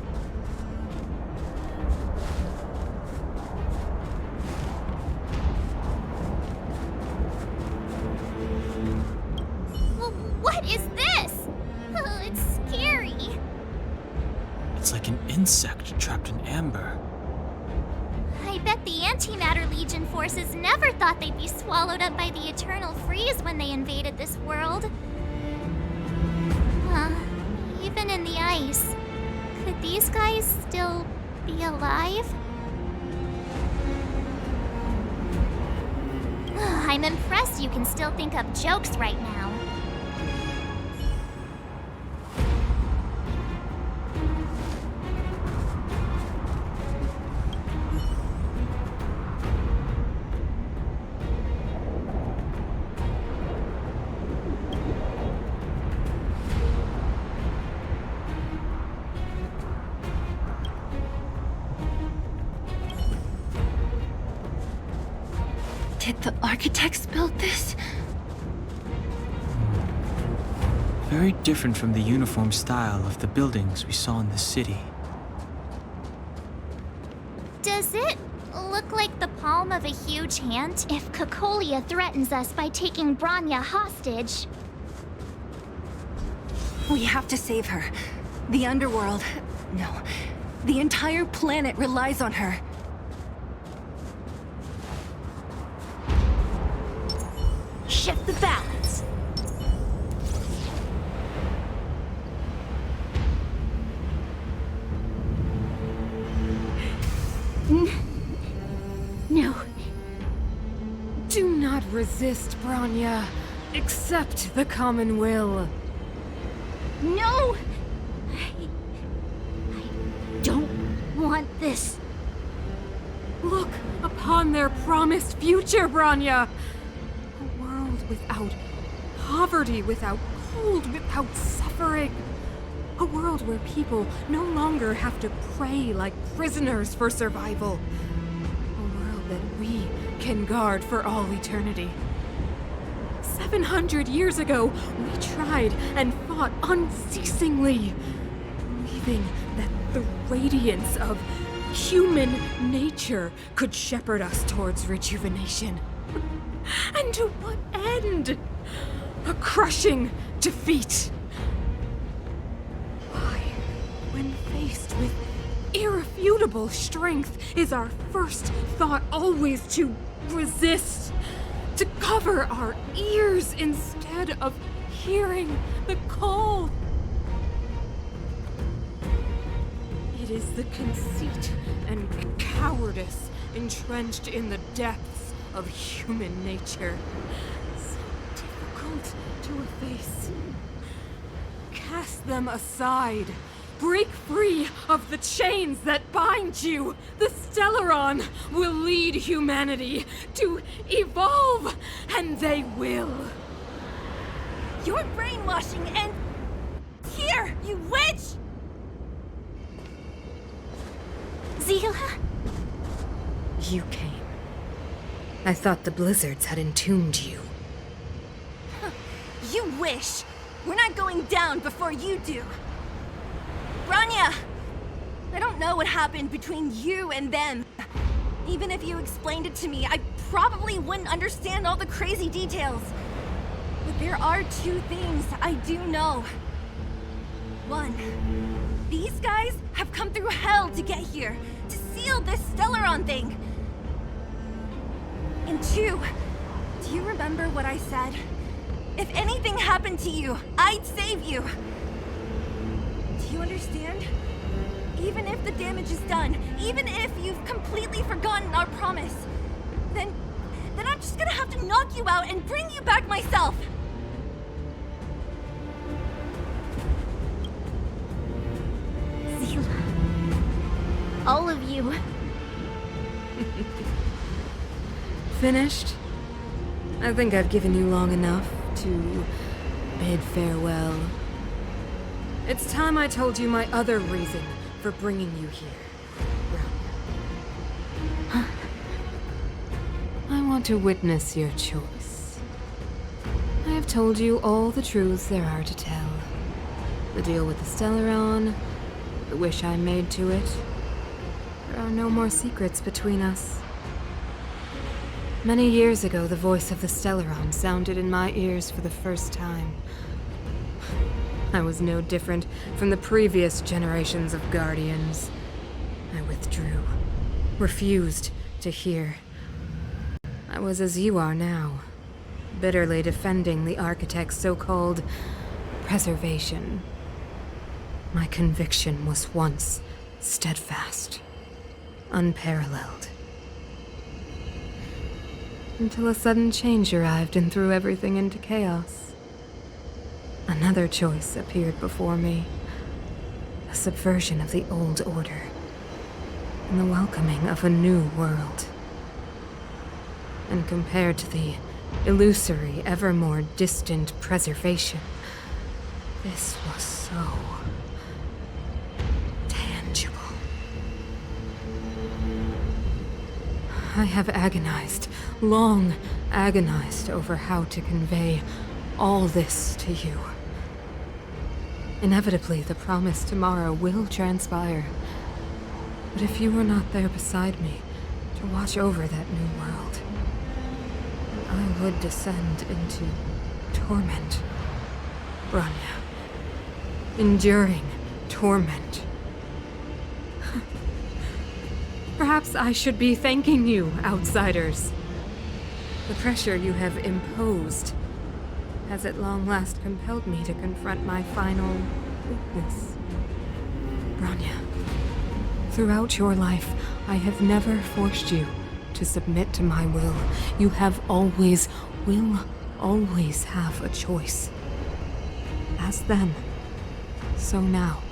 S5: What is this? It's scary.
S4: It's like an insect trapped in amber.
S5: I bet the Antimatter Legion forces never thought they'd be swallowed up by the Eternal Freeze when they invaded this world. Even in the ice, could these guys still be alive? I'm impressed you can still think up jokes right now.
S3: it the architects built this?
S4: Very different from the uniform style of the buildings we saw in the city.
S5: Does it look like the palm of a huge hand? If Cocolia threatens us by taking Bronya hostage...
S3: We have to save her. The underworld... No. The entire planet relies on her.
S11: Shift the balance.
S8: No.
S9: Do not resist, Bronya. Accept the common will.
S8: No! I don't want this.
S9: Look upon their promised future, Bronya. A world without poverty, without cold, without suffering. A world where people no longer have to pray like prisoners for survival. A world that we can guard for all eternity. 700 years ago, we tried and fought unceasingly, believing that the radiance of human nature could shepherd us towards rejuvenation. And to what end? A crushing defeat. Why, when faced with irrefutable strength, is our first thought always to resist? To cover our ears instead of hearing the call? It is the conceit and cowardice entrenched in the depths of human nature. So difficult to efface. Cast them aside. Break free of the chains that bind you. The Stellaron will lead humanity to evolve, and they will.
S3: You're brainwashing and... Here, you witch!
S8: Zila?
S9: You came. I thought the blizzards had entombed you.
S3: You wish! We're not going down before you do! Bronya! I don't know what happened between you and them. Even if you explained it to me, I probably wouldn't understand all the crazy details. But there are two things I do know. One, these guys have come through hell to get here, to seal this Stellaron thing. And two, do you remember what I said? If anything happened to you, I'd save you. Do you understand? Even if the damage is done, even if you've completely forgotten our promise, then I'm just gonna have to knock you out and bring you back myself.
S8: Zila. All of you.
S9: Finished? I think I've given you long enough to bid farewell. It's time I told you my other reason for bringing you here, Bronya. I want to witness your choice. I have told you all the truths there are to tell. The deal with the Stellaron, the wish I made to it. There are no more secrets between us. Many years ago, the voice of the Stellaron sounded in my ears for the first time. I was no different from the previous generations of Guardians. I withdrew, refused to hear. I was as you are now, bitterly defending the Architect's so-called preservation. My conviction was once steadfast, unparalleled. Until a sudden change arrived and threw everything into chaos. Another choice appeared before me. A subversion of the old order. And the welcoming of a new world. And compared to the illusory, ever more distant preservation, this was so tangible. I have agonized long agonized over how to convey all this to you. Inevitably, the promised tomorrow will transpire. But if you were not there beside me to watch over that new world, I would descend into torment. Bronya. Enduring torment. Perhaps I should be thanking you, outsiders. The pressure you have imposed has at long last compelled me to confront my final weakness. Bronya, throughout your life, I have never forced you to submit to my will. You have always, will always have a choice. As then, so now.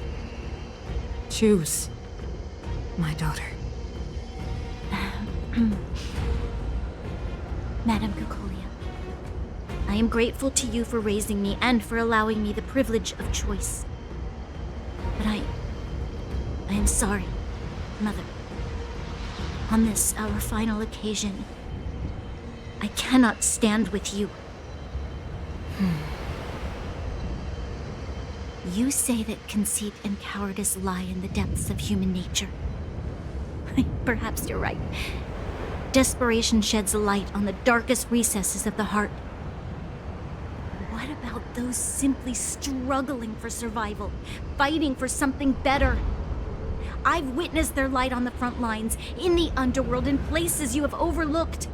S9: Choose, my daughter.
S8: Madame Cocolia, I am grateful to you for raising me and for allowing me the privilege of choice. But I am sorry, Mother. On this, our final occasion, I cannot stand with you. You say that conceit and cowardice lie in the depths of human nature. Perhaps you're right. Desperation sheds a light on the darkest recesses of the heart. What about those simply struggling for survival, fighting for something better? I've witnessed their light on the front lines, in the underworld, in places you have overlooked.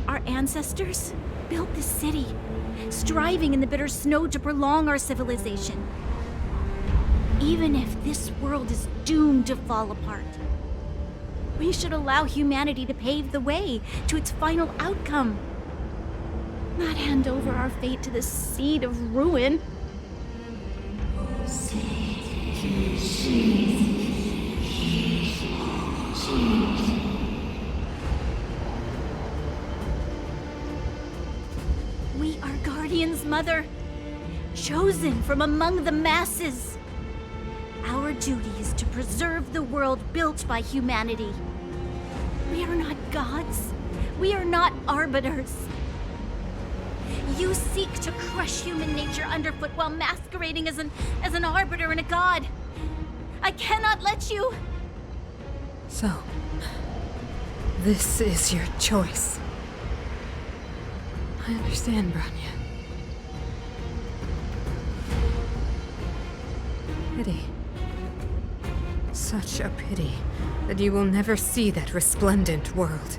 S8: Our ancestors built this city, striving in the bitter snow to prolong our civilization. Even if this world is doomed to fall apart, we should allow humanity to pave the way to its final outcome. Not hand over our fate to the seed of ruin. We are guardians, Mother, chosen from among the masses. Our duty is to preserve the world built by humanity. We are not gods. We are not arbiters. You seek to crush human nature underfoot while masquerading as an arbiter and a god. I cannot let you.
S9: So, this is your choice. I understand, Bronya. Pity. Such a pity that you will never see that resplendent world.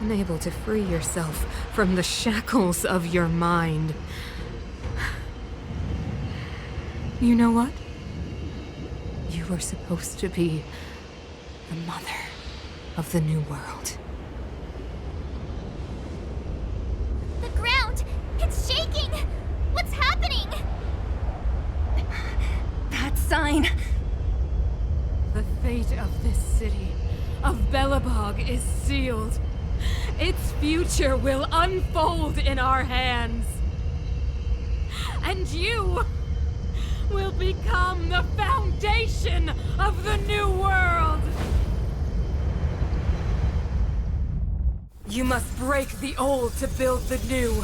S9: Unable to free yourself from the shackles of your mind. You know what? You were supposed to be the mother of the new world.
S5: The ground! It's shaking! What's happening?
S3: That sign.
S9: The fate of this city, of Belobog, is sealed. Its future will unfold in our hands. And you will become the foundation of the new world. You must break the old to build the new.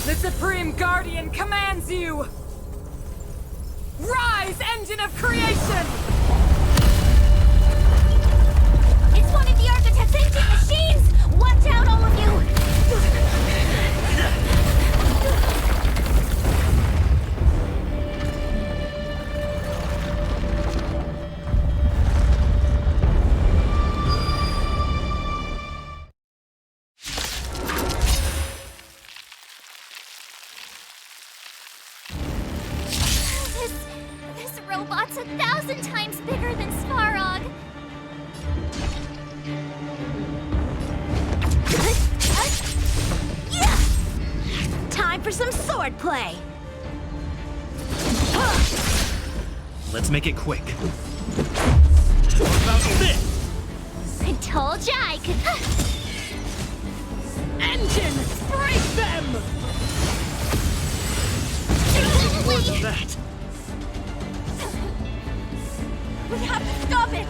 S9: The Supreme Guardian commands you! Rise, engine of creation!
S5: It's one of the architect's ancient machines! Watch out, all of you! This robot's 1,000 times bigger than Svarog.
S11: Time for some swordplay.
S10: Let's make it quick. What about this?
S5: I told ya I could.
S12: Engine! Break them!
S10: What was that?
S11: We have to stop it!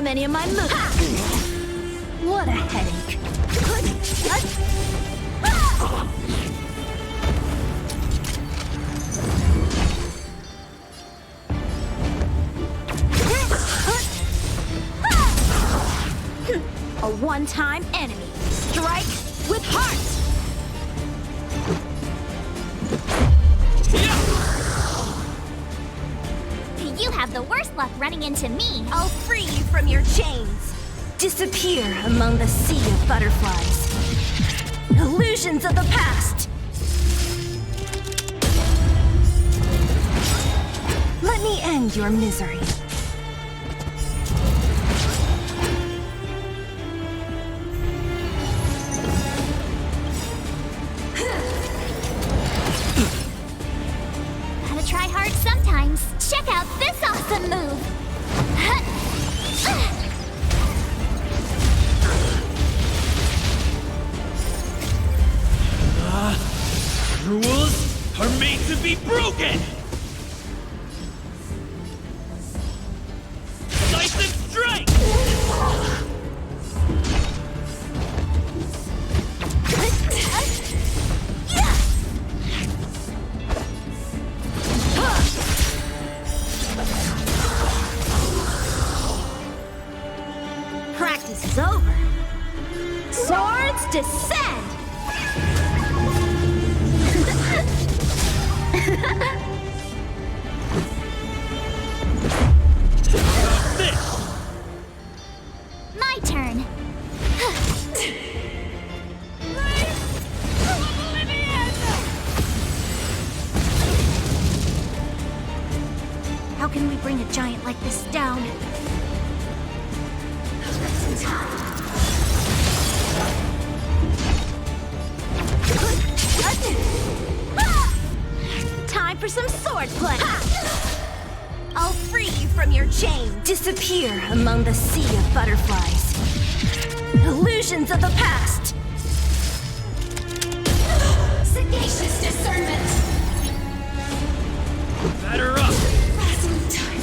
S11: many of my moves?
S3: What a headache.
S11: A one-time enemy. Strike with heart!
S5: You have the worst luck running into me.
S3: I'll free you from your chains. Disappear among the sea of butterflies. Illusions of the past. Let me end your misery.
S5: Gotta try hard sometimes. Check out this awesome move.
S12: Rules are made to be broken! Slice and strike!
S11: Practice is over. Swords descend!
S5: My turn.
S11: How can we bring a giant like this down? Time for some swordplay!
S3: I'll free you from your chains. Disappear among the sea of butterflies. Illusions of the past. Sagacious discernment.
S12: Batter up!
S3: Dazzling time.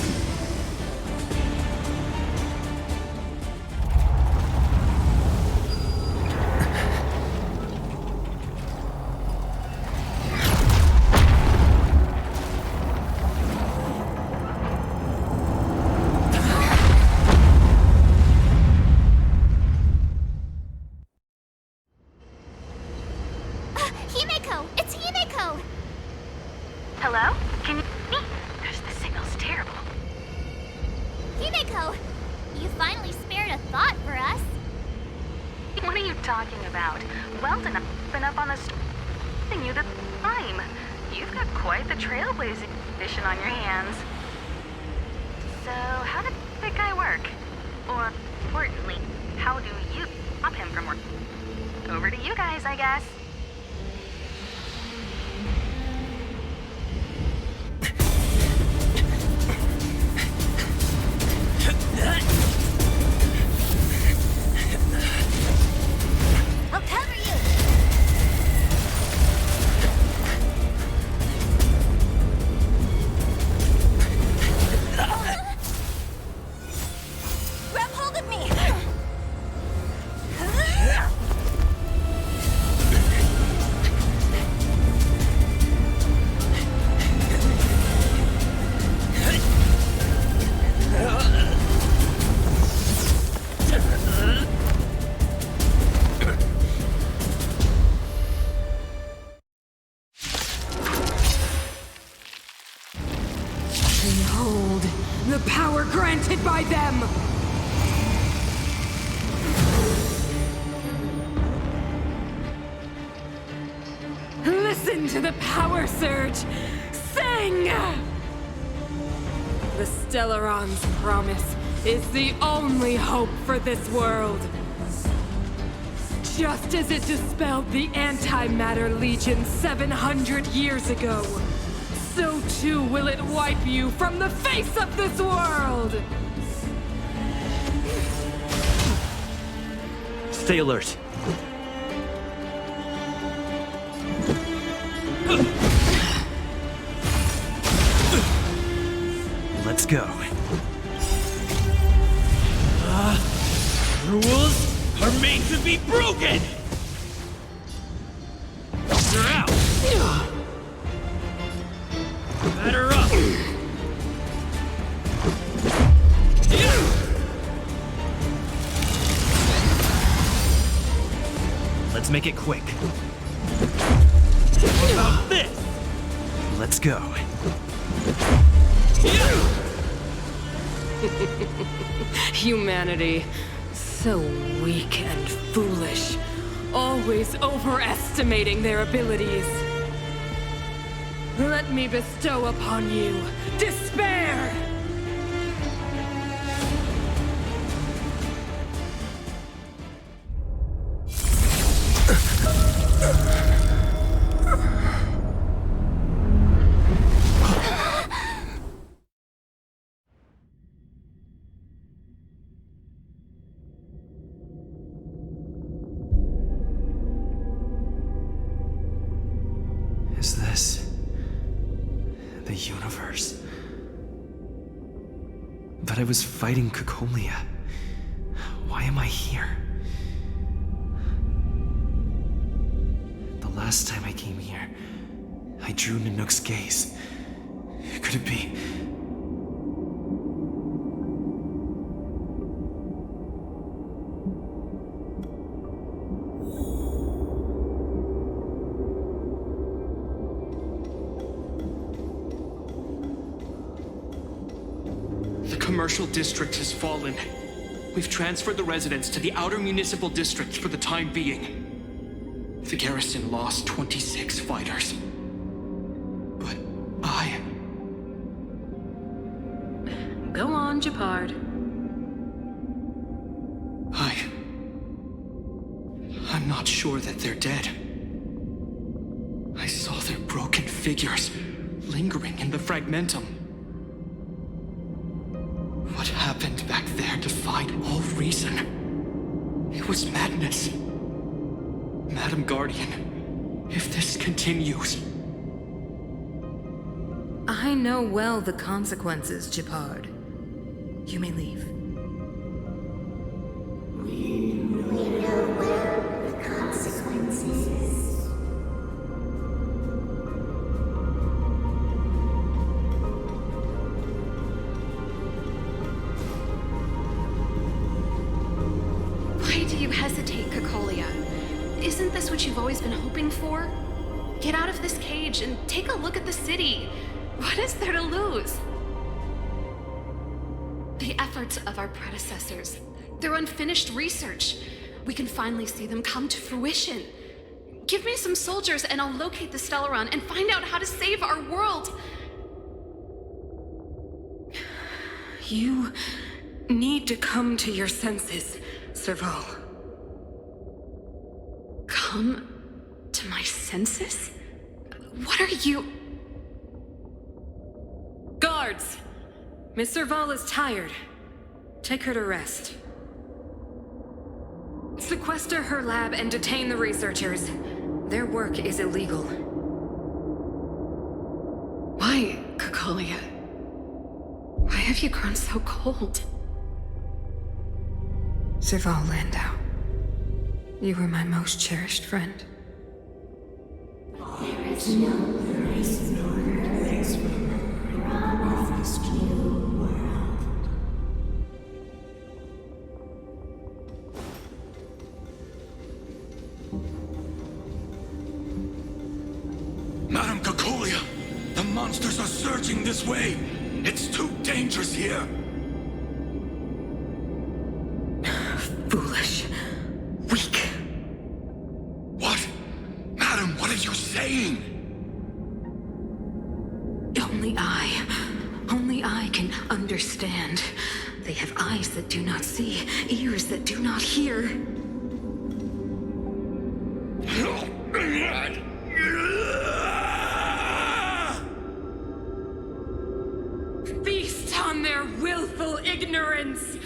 S5: Himeko! It's Himeko!
S14: Hello? Can you hear me? Gosh, the signal's terrible.
S5: Himeko! You finally spared a thought for us.
S14: What are you talking about? Weldon, I've been up on the thing you the time. You've got quite the trailblazing mission on your hands. So, how did that guy work? Or, importantly, how do you stop him from working? Over to you guys, I guess.
S3: I'll cover you. Grab hold of me.
S13: Behold, the power granted by them! Listen to the power surge! Sing! The Stellaron's promise is the only hope for this world. Just as it dispelled the Antimatter Legion 700 years ago, so too will it wipe you from the face of this world!
S10: Stay alert. Let's go.
S12: rules are made to be broken! You're out! Batter up!
S10: Let's make it quick.
S12: What about this?
S10: Let's go.
S13: Humanity. So weak and foolish. Always overestimating their abilities. Let me bestow upon you despair!
S10: Is this the universe? But I was fighting Cocolia. Why am I here? The last time I came here, I drew Nanook's gaze. Could it be?
S1: The commercial district has fallen. We've transferred the residents to the outer municipal district for the time being. The garrison lost 26 fighters. But
S13: Go on, Japard.
S1: I'm not sure that they're dead. I saw their broken figures lingering in the fragmentum. What happened back there defied all reason. It was madness. Madam Guardian, if this continues...
S9: I know well the consequences, Japard. You may leave.
S2: Why do you hesitate, Cocolia? Isn't this what you've always been hoping for? Get out of this cage and take a look at the city. What is there to lose? The efforts of our predecessors, their unfinished research. We can finally see them come to fruition. Give me some soldiers and I'll locate the Stellaron and find out how to save our world.
S9: You need to come to your senses, Serval.
S2: Come to my senses? What are you...
S9: Guards! Miss Serval is tired. Take her to rest. Sequester her lab and detain the researchers. Their work is illegal.
S2: Why, Cocolia? Why have you grown so cold?
S9: Serval Landau. You were my most cherished friend.
S15: There is no place nor place from this new world.
S12: Madam Cocolia, the monsters are surging this way. It's too dangerous here.
S9: Foolish. Weak.
S12: What? Madam, what are you saying?
S9: Only I can understand. They have eyes that do not see, ears that do not hear. Feast on their willful ignorance!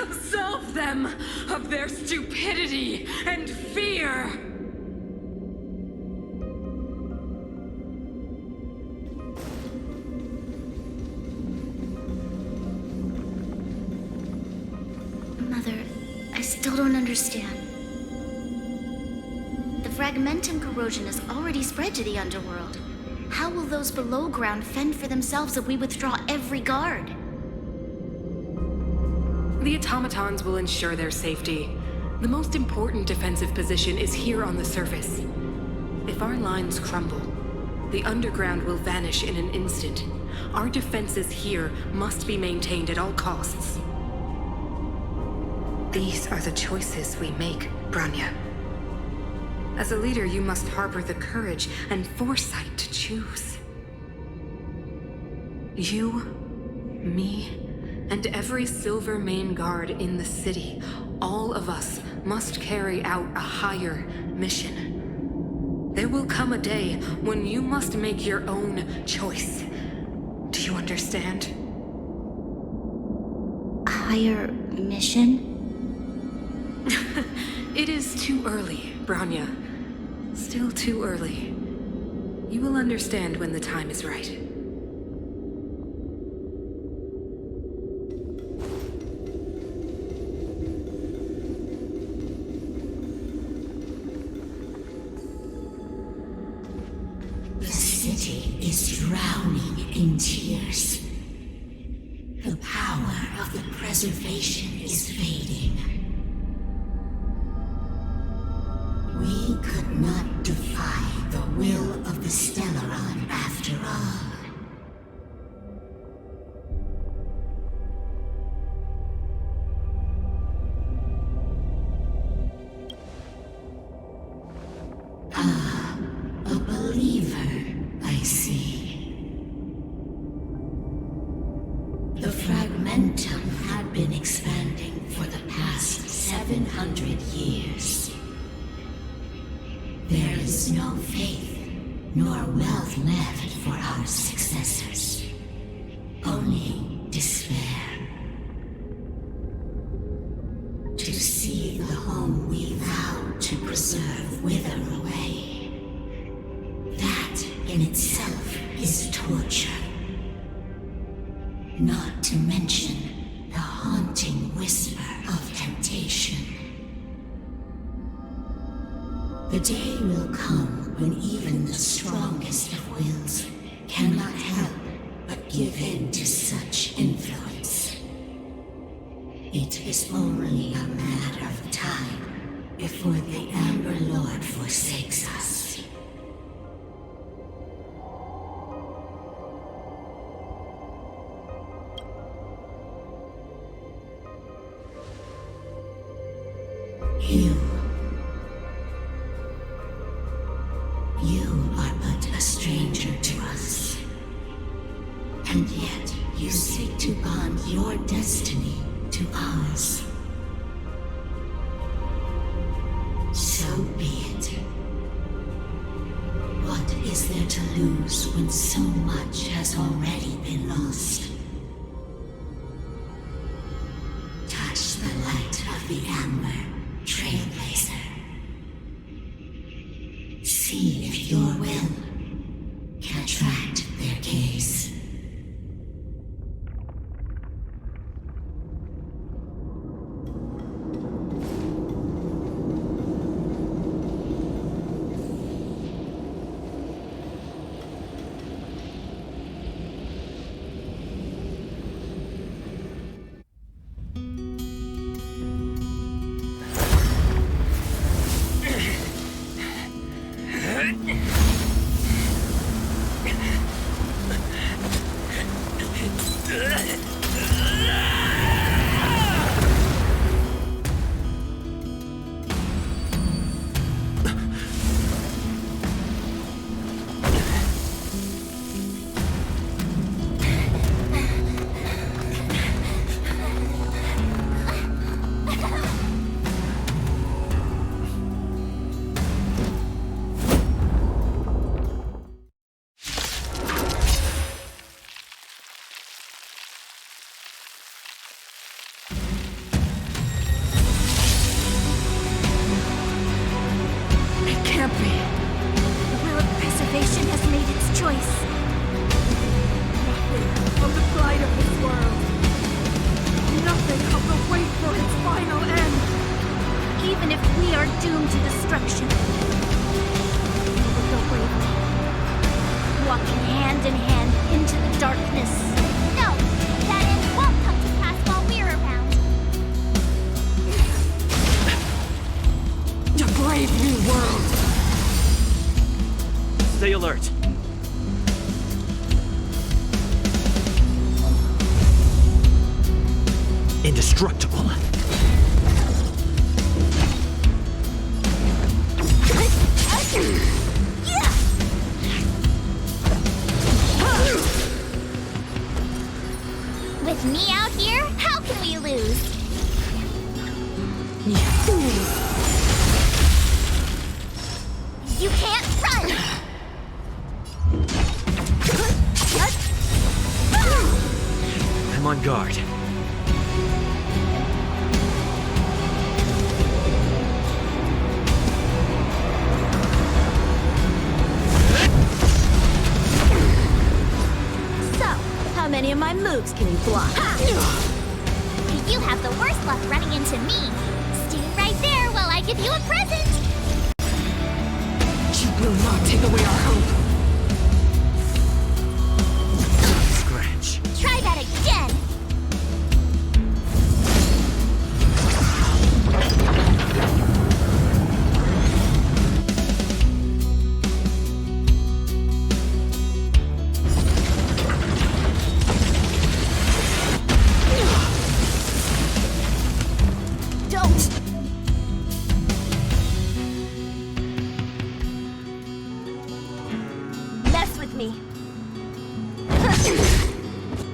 S9: Absolve them of their stupidity and fear!
S8: Mother, I still understand. The fragmentum corrosion has already spread to the underworld. How will those below ground fend for themselves if we withdraw every guard?
S9: The automatons will ensure their safety. The most important defensive position is here on the surface. If our lines crumble, the underground will vanish in an instant. Our defenses here must be maintained at all costs. These are the choices we make, Branya. As a leader, you must harbor the courage and foresight to choose. You, me, and every Silver Main Guard in the city, all of us must carry out a higher mission. There will come a day when you must make your own choice. Do you understand?
S8: A higher mission?
S9: It is too early, Branya. Still too early. You will understand when the time is right.
S15: The city is drowning in tears. The power of the preservation is fading. We could not defy the will of the Stellaron after all. Ah, a believer, I see. The fragmentum had been expanding for the past 700 years. There is no faith nor wealth left for our successors. Only despair. To see the home we vowed to preserve wither away. That in itself is torture. Not to mention the haunting whisper of temptation. The day will come when even the strongest of wills cannot help but give in to such influence. It is only a matter of time before the Amber Lord forsakes us. You are but a stranger to us. And yet you seek to bond your destiny to ours. So be it. What is there to lose when so much has already been lost? Touch the light of the Amber, Trailblazer. See if your will can attract their gaze.
S11: into destruction. You will go bravely, walking hand in hand into the darkness.
S5: No, that end won't come to pass while we're around.
S13: To brave new world!
S1: Stay alert. Indestructible.
S5: With me out here, how can we lose? You can't run!
S1: I'm on guard.
S11: How many of my moves can you block?
S5: You have the worst luck running into me. Stay right there while I give you a present.
S13: You will not take away our hope.
S1: Scratch.
S5: Try that again.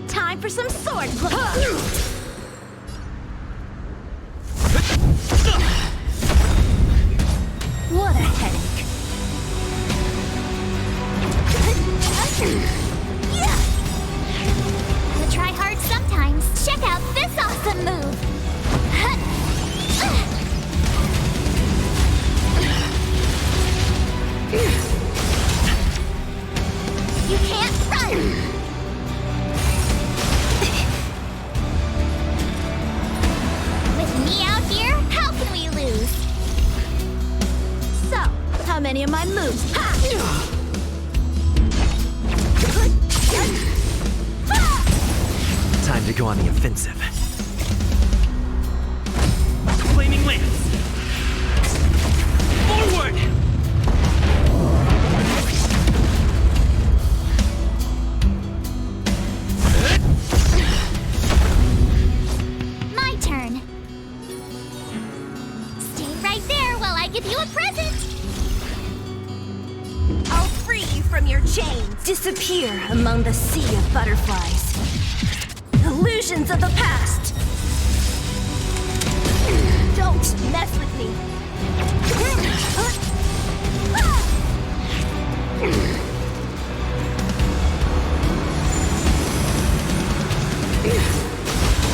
S11: Time for some sword play. What a headache.
S5: You try hard sometimes. Check out this awesome move. You can't run! With me out here, how can we lose?
S11: So, how many of my moves?
S1: Time to go on the offensive. Flaming lance! Forward!
S5: My turn. Stay right there while I give you a present.
S3: I'll free you from your chains. Disappear among the sea of butterflies. Illusions of the past. Don't mess with me.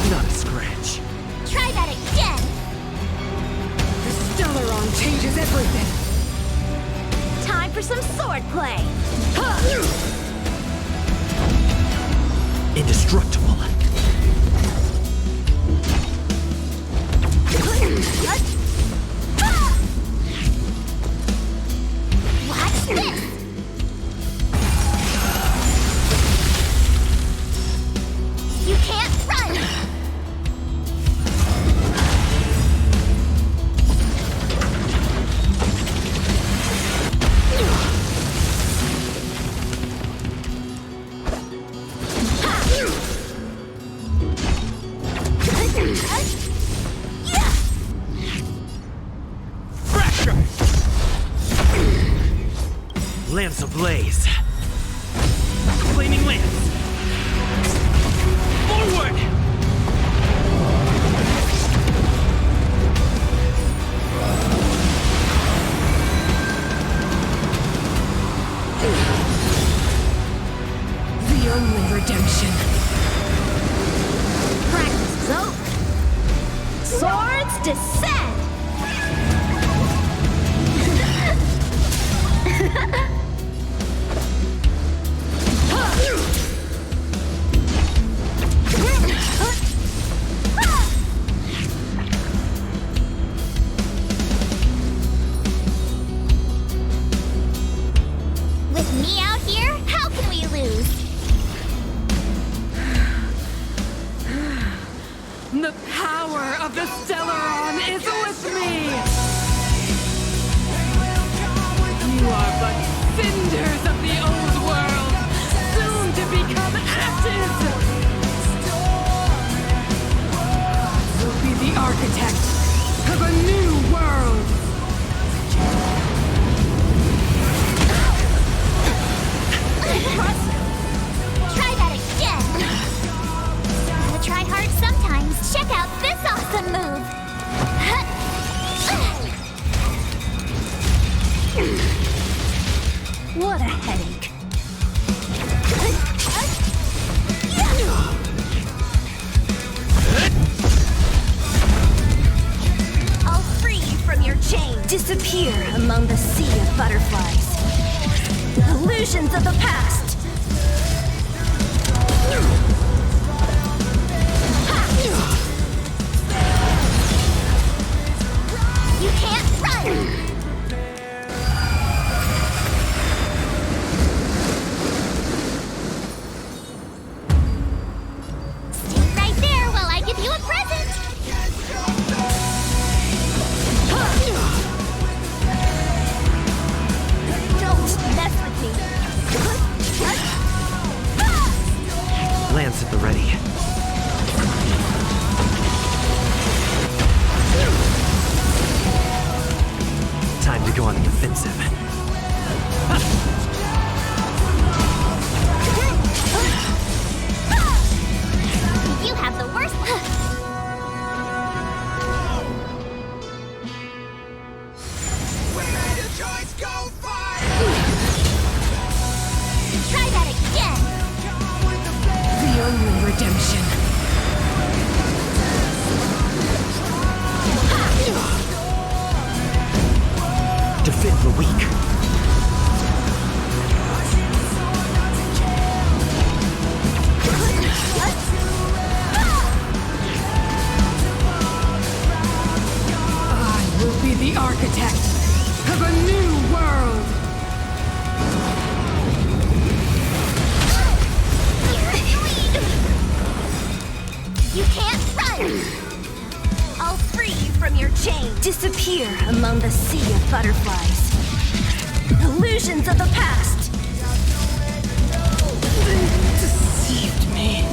S1: Not a scratch.
S5: Try that again.
S13: The Stellaron changes everything.
S11: Time for some sword play.
S1: Indestructible.
S5: Watch this. You can't run.
S1: Fracture! Lance ablaze. Flaming lance. Forward!
S13: The only redemption.
S11: Practice is over. Swords descend!
S5: With me out here, how can we lose?
S13: The power of the Stellaron is with me! You are but cinders of the old world, soon to become ashes! You'll be the architect of a new world!
S5: Try that again! Gotta try hard sometimes. Check out this awesome move!
S3: What a headache. I'll free you from your chain. Disappear among the sea of butterflies. Illusions of the past.
S5: You can't run! Stay right there while I give you a present!
S3: Don't mess with me.
S10: Lance at the ready. Time to go on the defensive.
S5: You have the worst. Try that again.
S13: The only redemption.
S10: Defend the weak.
S13: I will be the architect of a new world!
S5: You can't run!
S3: I'll free you from your chain. Disappear among the sea of butterflies. Illusions of the past.
S13: Deceived me.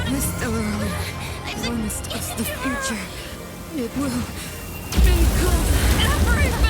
S13: The Stellaron promised us the future. It will include everything!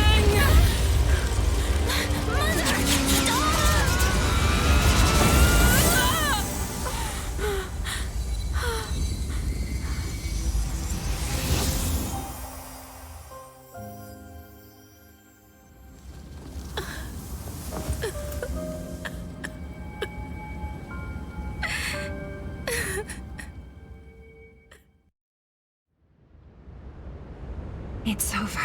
S3: It's over.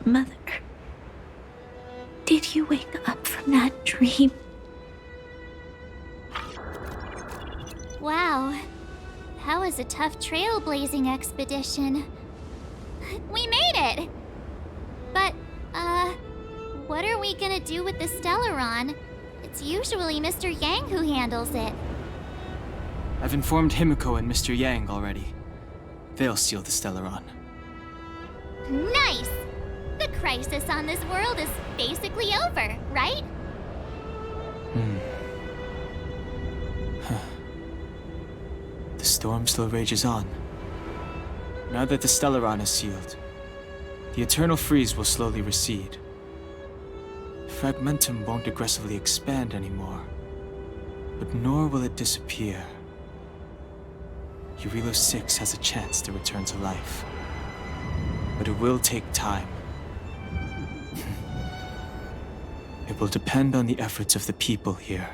S8: Mother, did you wake up from that dream?
S5: Wow. That was a tough trailblazing expedition. We made it! But, what are we gonna do with the Stellaron? It's usually Mr. Yang who handles it.
S4: I've informed Himiko and Mr. Yang already. They'll steal the Stellaron.
S5: Nice! The crisis on this world is basically over, right?
S4: The storm still rages on. Now that the Stellaron is sealed, the eternal freeze will slowly recede. Fragmentum won't aggressively expand anymore, but nor will it disappear. Eurilo 6 has a chance to return to life, but it will take time. It will depend on the efforts of the people here.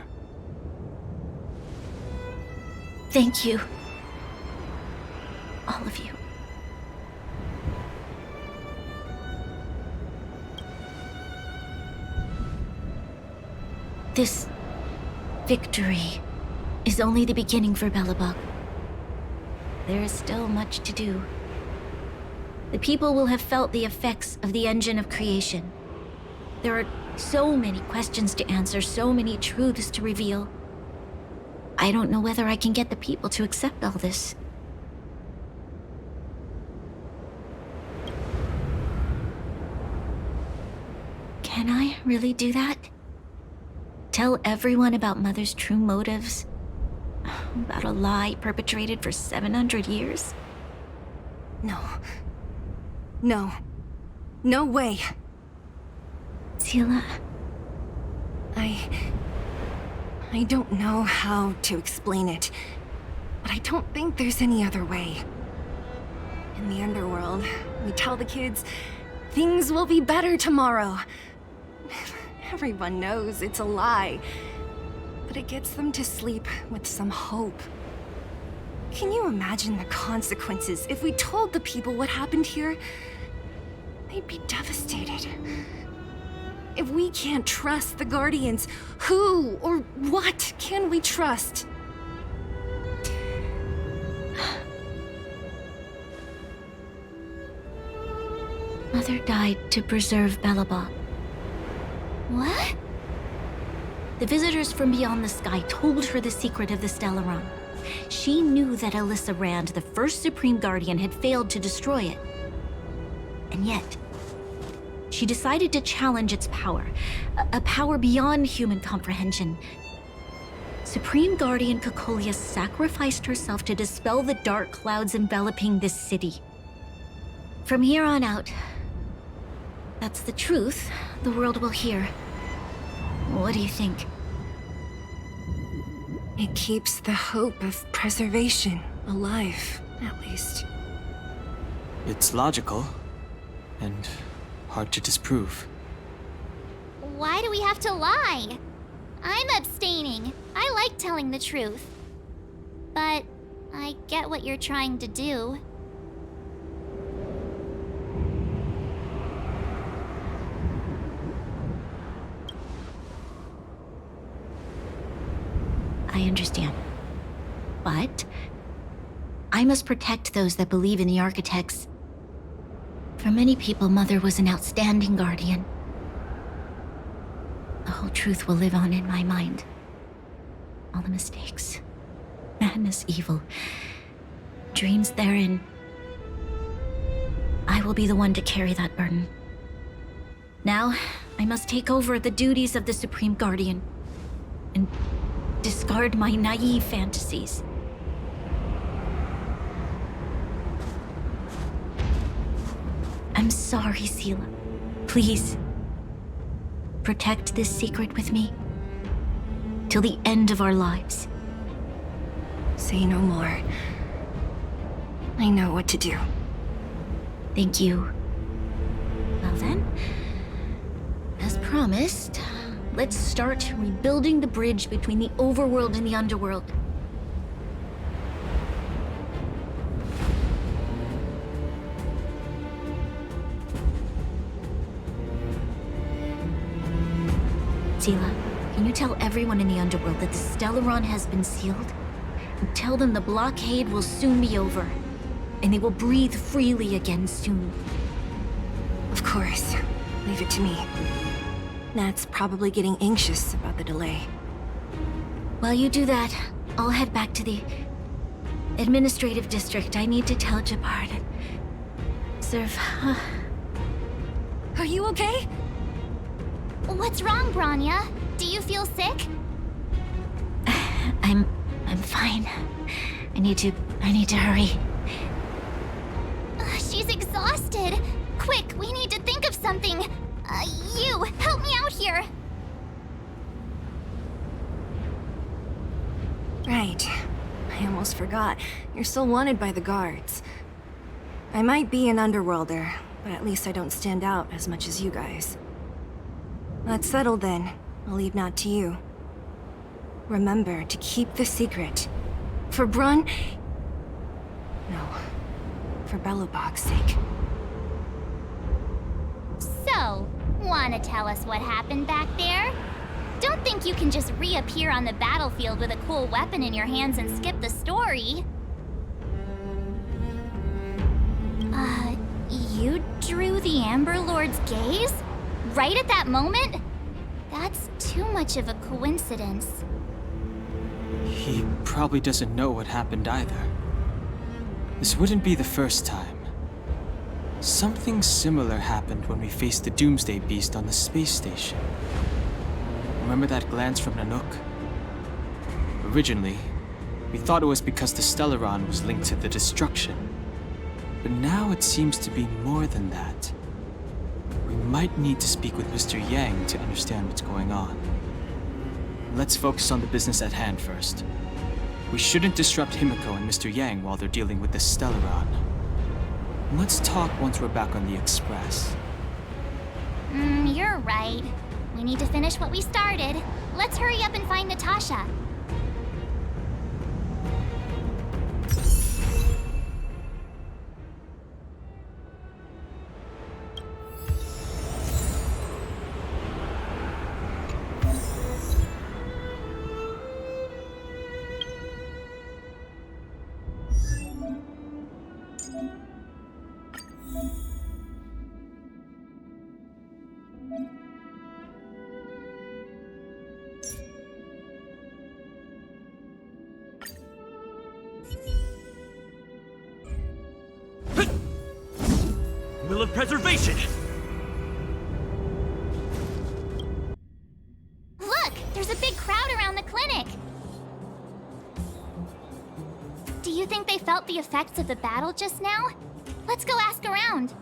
S8: Thank you. All of you. This victory is only the beginning for Belobog. There is still much to do. The people will have felt the effects of the engine of creation. There are so many questions to answer, so many truths to reveal. I don't know whether I can get the people to accept all this. Can I really do that? Tell everyone about Mother's true motives? About a lie perpetrated for 700 years?
S3: No. No. No way.
S8: Seele.
S3: I don't know how to explain it, but I don't think there's any other way. In the underworld, we tell the kids, things will be better tomorrow. Everyone knows it's a lie, but it gets them to sleep with some hope. Can you imagine the consequences if we told the people what happened here? They'd be devastated. If we can't trust the Guardians, who or what can we trust?
S8: Mother died to preserve Belobog.
S5: What?
S8: The visitors from beyond the sky told her the secret of the Stellaron. She knew that Alyssa Rand, the first Supreme Guardian, had failed to destroy it. And yet, she decided to challenge its power, a power beyond human comprehension. Supreme Guardian Cocolia sacrificed herself to dispel the dark clouds enveloping this city. From here on out, that's the truth the world will hear. What do you think?
S3: It keeps the hope of preservation alive, at least.
S4: It's logical, and hard to disprove.
S5: Why do we have to lie? I'm abstaining. I like telling the truth. But I get what you're trying to do.
S8: I understand. But I must protect those that believe in the architects. For many people, Mother was an outstanding guardian. The whole truth will live on in my mind. All the mistakes, madness, evil, dreams therein. I will be the one to carry that burden. Now, I must take over the duties of the Supreme Guardian and discard my naive fantasies. I'm sorry, Seele. Please, protect this secret with me till the end of our lives.
S3: Say no more. I know what to do.
S8: Thank you. Well then, as promised, let's start rebuilding the bridge between the overworld and the underworld. Seele, can you tell everyone in the underworld that the Stellaron has been sealed? And tell them the blockade will soon be over, and they will breathe freely again soon.
S3: Of course. Leave it to me. Nat's probably getting anxious about the delay.
S8: While you do that, I'll head back to the administrative district. I need to tell Jabard and serve.
S3: Are you okay?
S5: What's wrong, Branya? Do you feel sick?
S8: I'm fine. I need to hurry.
S5: She's exhausted. Quick, we need to think of something. You, help me out here.
S3: Right. I almost forgot. You're still wanted by the guards. I might be an underworlder, but at least I don't stand out as much as you guys. That's settled then. I'll leave Nat to you. Remember to keep the secret. For Brun... No. For Belobog's sake.
S5: So, wanna tell us what happened back there? Don't think you can just reappear on the battlefield with a cool weapon in your hands and skip the story. You drew the Amber Lord's gaze? Right at that moment? That's too much of a coincidence.
S4: He probably doesn't know what happened either. This wouldn't be the first time. Something similar happened when we faced the Doomsday Beast on the space station. Remember that glance from Nanook? Originally, we thought it was because the Stellaron was linked to the destruction. But now it seems to be more than that. We might need to speak with Mr. Yang to understand what's going on. Let's focus on the business at hand first. We shouldn't disrupt Himiko and Mr. Yang while they're dealing with the Stellaron. Let's talk once we're back on the Express.
S5: You're right. We need to finish what we started. Let's hurry up and find Natasha.
S1: Will of Preservation!
S5: Look! There's a big crowd around the clinic! Do you think they felt the effects of the battle just now? Let's go ask around.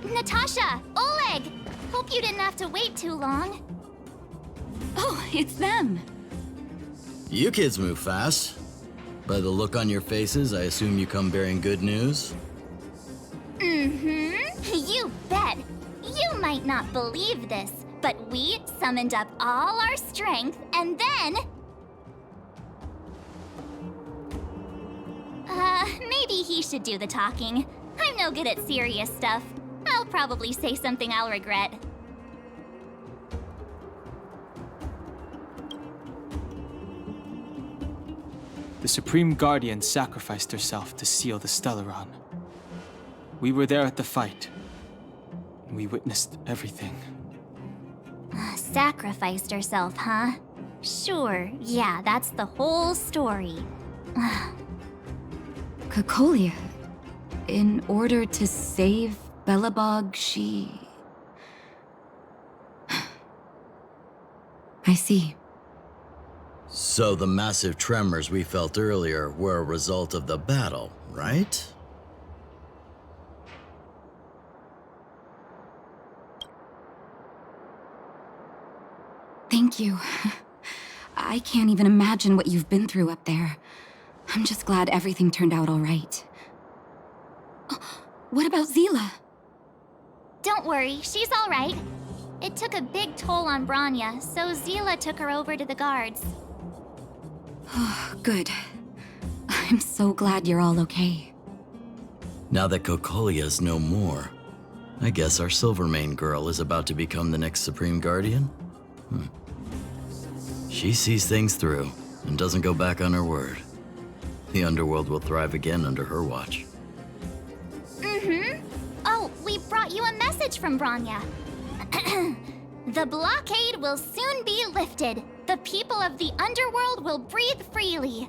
S5: Natasha! Oleg! Hope you didn't have to wait too long.
S7: Oh, it's them.
S16: You kids move fast. By the look on your faces, I assume you come bearing good news?
S5: You bet. You might not believe this, but we summoned up all our strength and then... maybe he should do the talking. I'm no good at serious stuff. I'll probably say something I'll regret.
S4: The Supreme Guardian sacrificed herself to seal the Stellaron. We were there at the fight. We witnessed everything.
S5: Sacrificed herself, huh? Sure, yeah, that's the whole story.
S17: Cocolia, in order to save Belobog, she... I see.
S16: So the massive tremors we felt earlier were a result of the battle, right?
S17: Thank you. I can't even imagine what you've been through up there. I'm just glad everything turned out all right. What about Zila?
S5: Don't worry, she's all right. It took a big toll on Branya, so Zila took her over to the guards.
S17: Good. I'm so glad you're all okay.
S16: Now that Cocolia's no more, I guess our Silvermane girl is about to become the next Supreme Guardian? She sees things through and doesn't go back on her word. The underworld will thrive again under her watch.
S5: Oh, we brought you a message from Branya. The blockade will soon be lifted. The people of the underworld will breathe freely.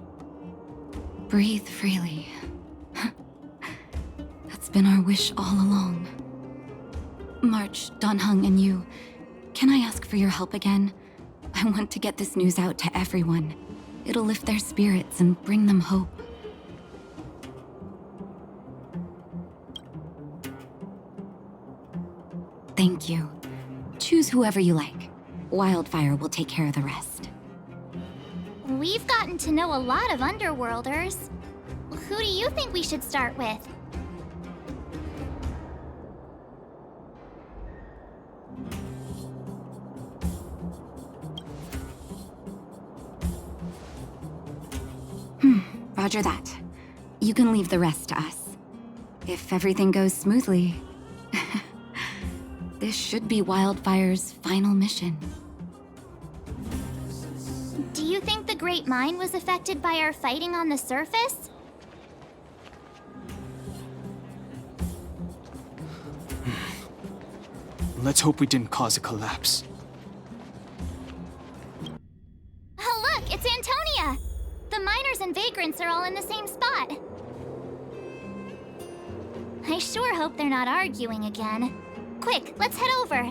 S17: Breathe freely. That's been our wish all along. March, Donhung, and you, can I ask for your help again? I want to get this news out to everyone. It'll lift their spirits and bring them hope. Thank you. Choose whoever you like. Wildfire will take care of the rest.
S5: We've gotten to know a lot of Underworlders. Who do you think we should start with?
S17: Roger that. You can leave the rest to us. If everything goes smoothly, This should be Wildfire's final mission.
S5: Do you think the Great Mine was affected by our fighting on the surface?
S4: Let's hope we didn't cause a collapse.
S5: Oh, look, it's Antonia! The miners and vagrants are all in the same spot. I sure hope they're not arguing again. Quick, let's head over.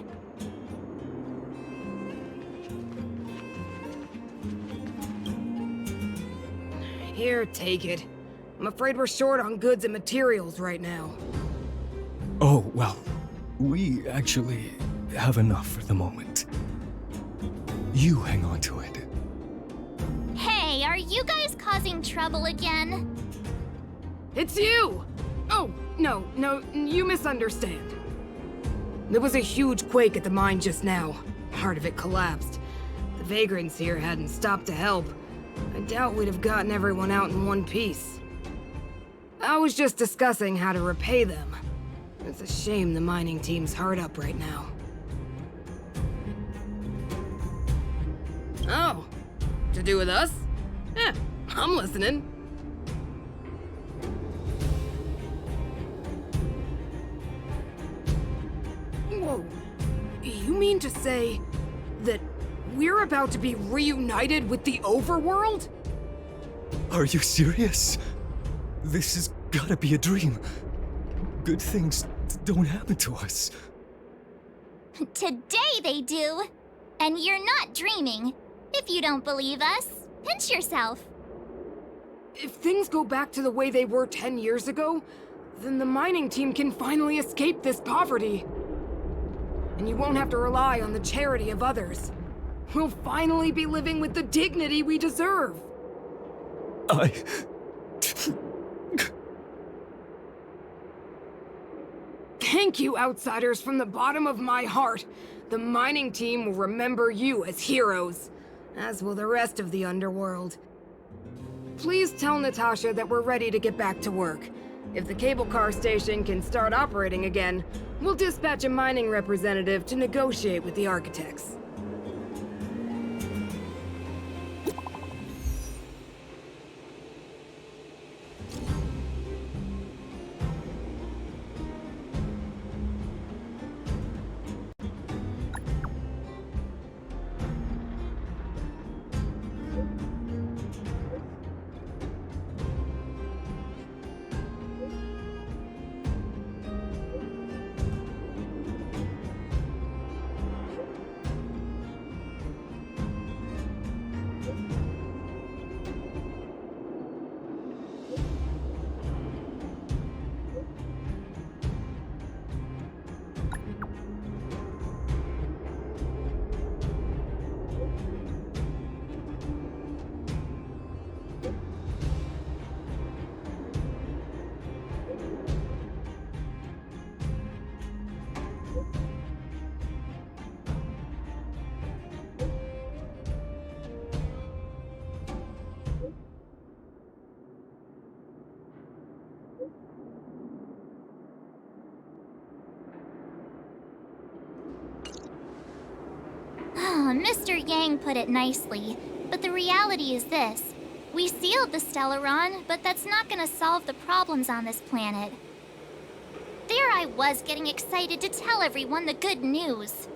S13: Here, take it. I'm afraid we're short on goods and materials right now.
S18: Oh, well, we actually have enough for the moment. You hang on to it.
S5: Hey, are you guys causing trouble again?
S13: It's you! Oh, no, you misunderstand. There was a huge quake at the mine just now. Part of it collapsed. The vagrants here hadn't stopped to help. I doubt we'd have gotten everyone out in one piece. I was just discussing how to repay them. It's a shame the mining team's hard up right now. Oh, to do with us? I'm listening. Whoa, you mean to say that we're about to be reunited with the overworld?
S18: Are you serious? This has gotta be a dream. Good things don't happen to us.
S5: Today they do. And you're not dreaming. If you don't believe us, pinch yourself.
S13: If things go back to the way they were 10 years ago, then the mining team can finally escape this poverty. And you won't have to rely on the charity of others. We'll finally be living with the dignity we deserve. Thank you, outsiders, from the bottom of my heart. The mining team will remember you as heroes, as will the rest of the underworld. Please tell Natasha that we're ready to get back to work. If the cable car station can start operating again, we'll dispatch a mining representative to negotiate with the architects.
S5: Mr. Yang put it nicely, but the reality is this. We sealed the Stellaron, but that's not gonna solve the problems on this planet. There I was getting excited to tell everyone the good news.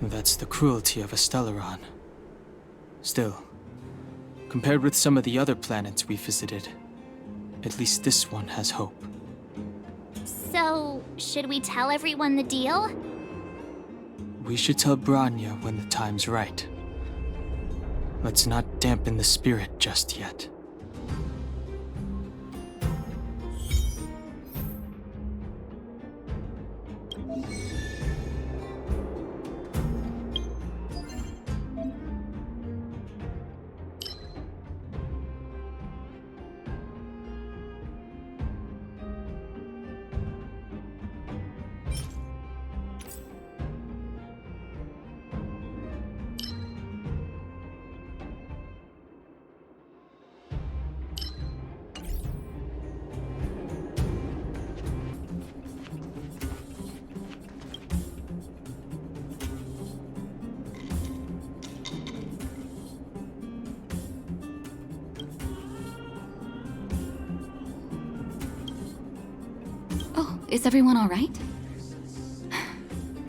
S4: That's the cruelty of a Stellaron. Still, compared with some of the other planets we visited, at least this one has hope.
S5: So, should we tell everyone the deal?
S4: We should tell Branya when the time's right. Let's not dampen the spirit just yet.
S17: Is everyone all right?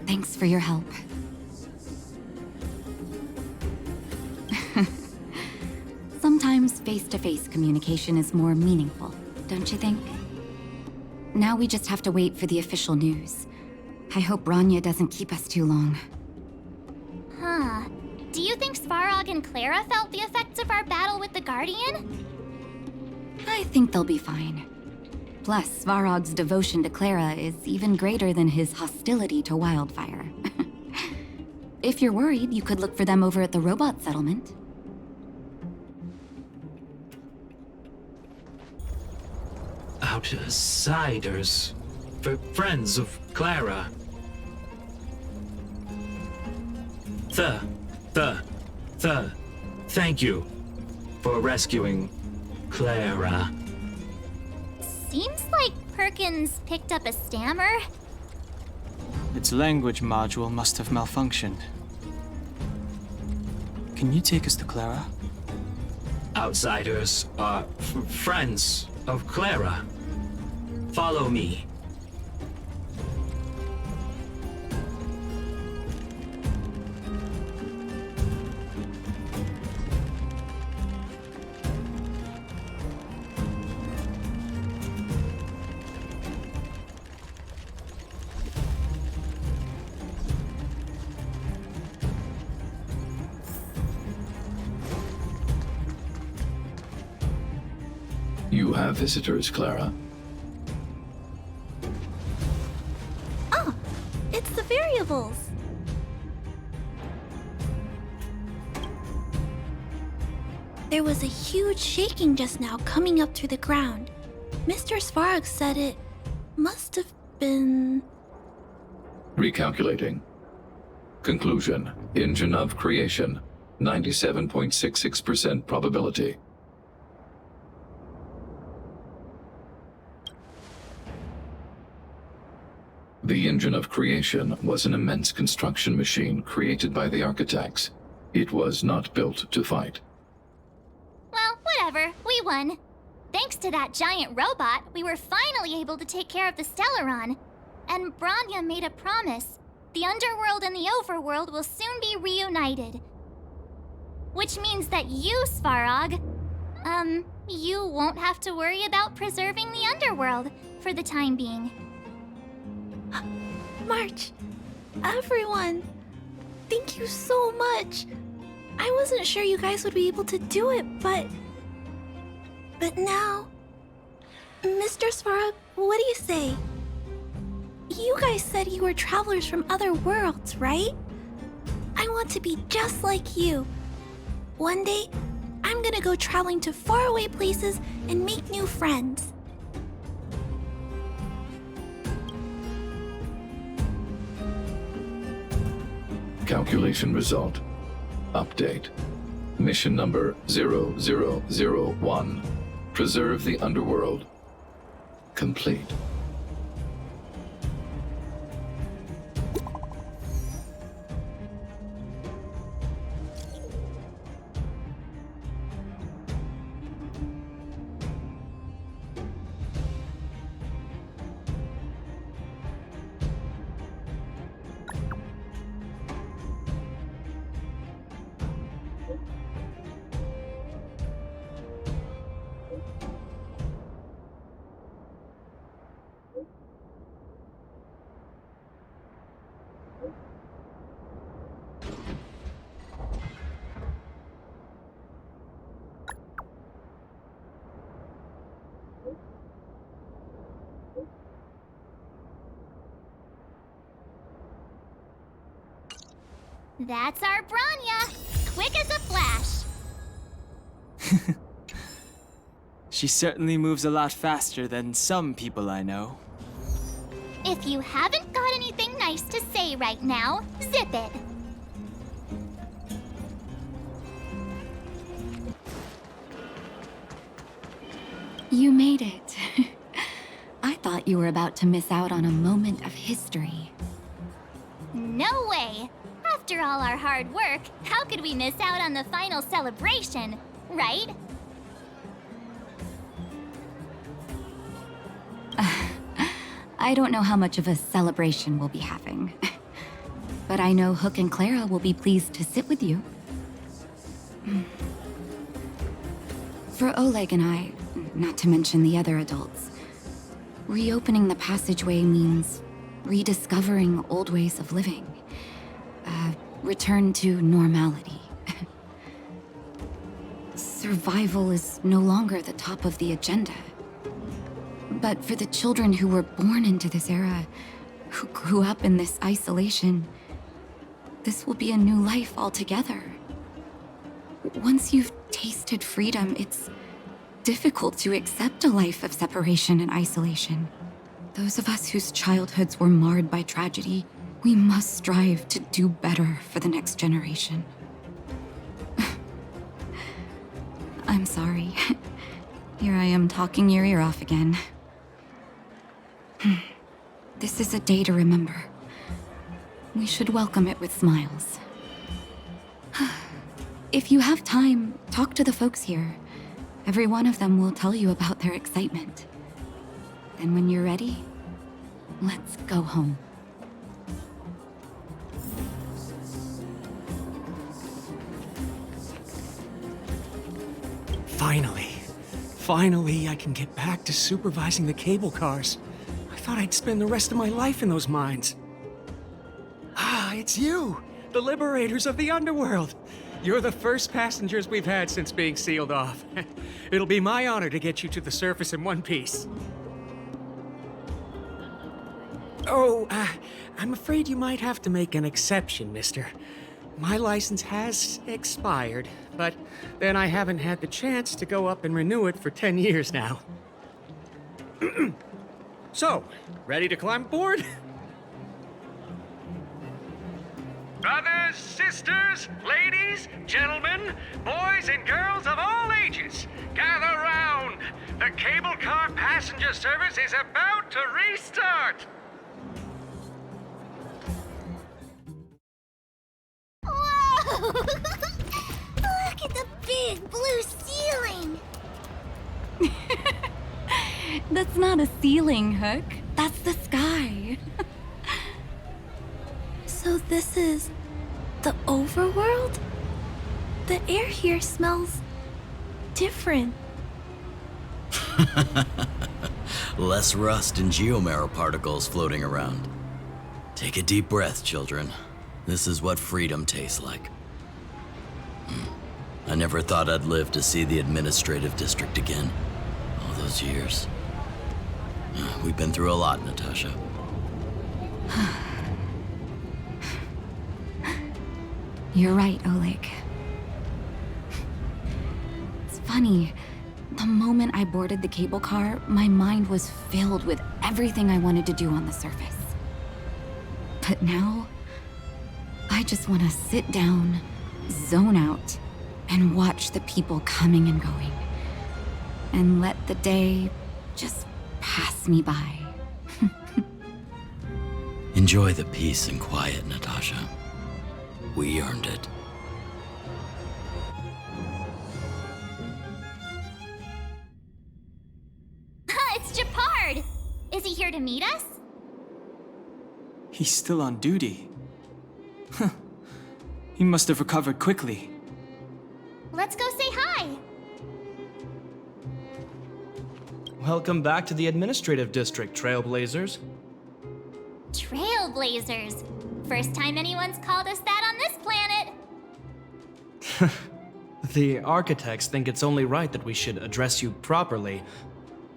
S17: Thanks for your help. Sometimes face-to-face communication is more meaningful, don't you think? Now we just have to wait for the official news. I hope Branya doesn't keep us too long.
S5: Huh. Do you think Svarog and Clara felt the effects of our battle with the Guardian?
S17: I think they'll be fine. Plus, Svarog's devotion to Clara is even greater than his hostility to Wildfire. If you're worried, you could look for them over at the robot settlement.
S19: Outsiders. Friends of Clara. Thank you for rescuing Clara.
S5: Seems like Perkins picked up a stammer.
S4: Its language module must have malfunctioned. Can you take us to Clara?
S19: Outsiders are friends of Clara. Follow me.
S12: You have visitors, Clara.
S11: Oh, it's the variables. There was a huge shaking just now coming up through the ground. Mr. Svarog said it must have been...
S12: Recalculating. Conclusion. Engine of creation. 97.66% probability. The engine of creation was an immense construction machine created by the architects. It was not built to fight.
S5: Well, whatever. We won. Thanks to that giant robot, we were finally able to take care of the Stellaron. And Branya made a promise. The underworld and the overworld will soon be reunited. Which means that you, Svarog, you won't have to worry about preserving the underworld for the time being.
S11: March, everyone, thank you so much. I wasn't sure you guys would be able to do it, but now... Mr. Svarog, what do you say? You guys said you were travelers from other worlds, right? I want to be just like you. One day, I'm gonna go traveling to faraway places and make new friends.
S12: Calculation result. Update. Mission number 0001. Preserve the underworld. Complete.
S5: That's our Branya! Quick as a flash!
S4: She certainly moves a lot faster than some people I know.
S5: If you haven't got anything nice to say right now, zip it!
S17: You made it. I thought you were about to miss out on a moment of history.
S5: No way! After all our hard work, how could we miss out on the final celebration, right?
S17: I don't know how much of a celebration we'll be having. But I know Hook and Clara will be pleased to sit with you. For Oleg and I, not to mention the other adults, reopening the passageway means rediscovering old ways of living. Return to normality. Survival is no longer the top of the agenda. But for the children who were born into this era, who grew up in this isolation, this will be a new life altogether. Once you've tasted freedom, it's difficult to accept a life of separation and isolation. Those of us whose childhoods were marred by tragedy, we must strive to do better for the next generation. I'm sorry. Here I am talking your ear off again. This is a day to remember. We should welcome it with smiles. If you have time, talk to the folks here. Every one of them will tell you about their excitement. And when you're ready, let's go home.
S20: Finally, I can get back to supervising the cable cars. I thought I'd spend the rest of my life in those mines. Ah, it's you, the liberators of the underworld. You're the first passengers we've had since being sealed off. It'll be my honor to get you to the surface in one piece. Oh, I'm afraid you might have to make an exception, mister. My license has expired, but then I haven't had the chance to go up and renew it for 10 years now. So, ready to climb aboard?
S21: Brothers, sisters, ladies, gentlemen, boys and girls of all ages, gather round. The cable car passenger service is about to restart.
S5: Whoa! Look at the big blue ceiling!
S17: That's not a ceiling, Hook. That's the sky.
S11: So this is the overworld? The air here smells different.
S16: Less rust and geomarrow particles floating around. Take a deep breath, children. This is what freedom tastes like. I never thought I'd live to see the administrative district again. All those years. We've been through a lot, Natasha.
S17: You're right, Oleg. It's funny. The moment I boarded the cable car, my mind was filled with everything I wanted to do on the surface. But now, I just want to sit down, zone out, and watch the people coming and going. And let the day just pass me by.
S16: Enjoy the peace and quiet, Natasha. We earned it.
S5: It's Japard! Is he here to meet us?
S4: He's still on duty. He must have recovered quickly.
S5: Let's go say hi!
S1: Welcome back to the administrative district, Trailblazers.
S5: Trailblazers. First time anyone's called us that on this planet.
S1: The architects think it's only right that we should address you properly.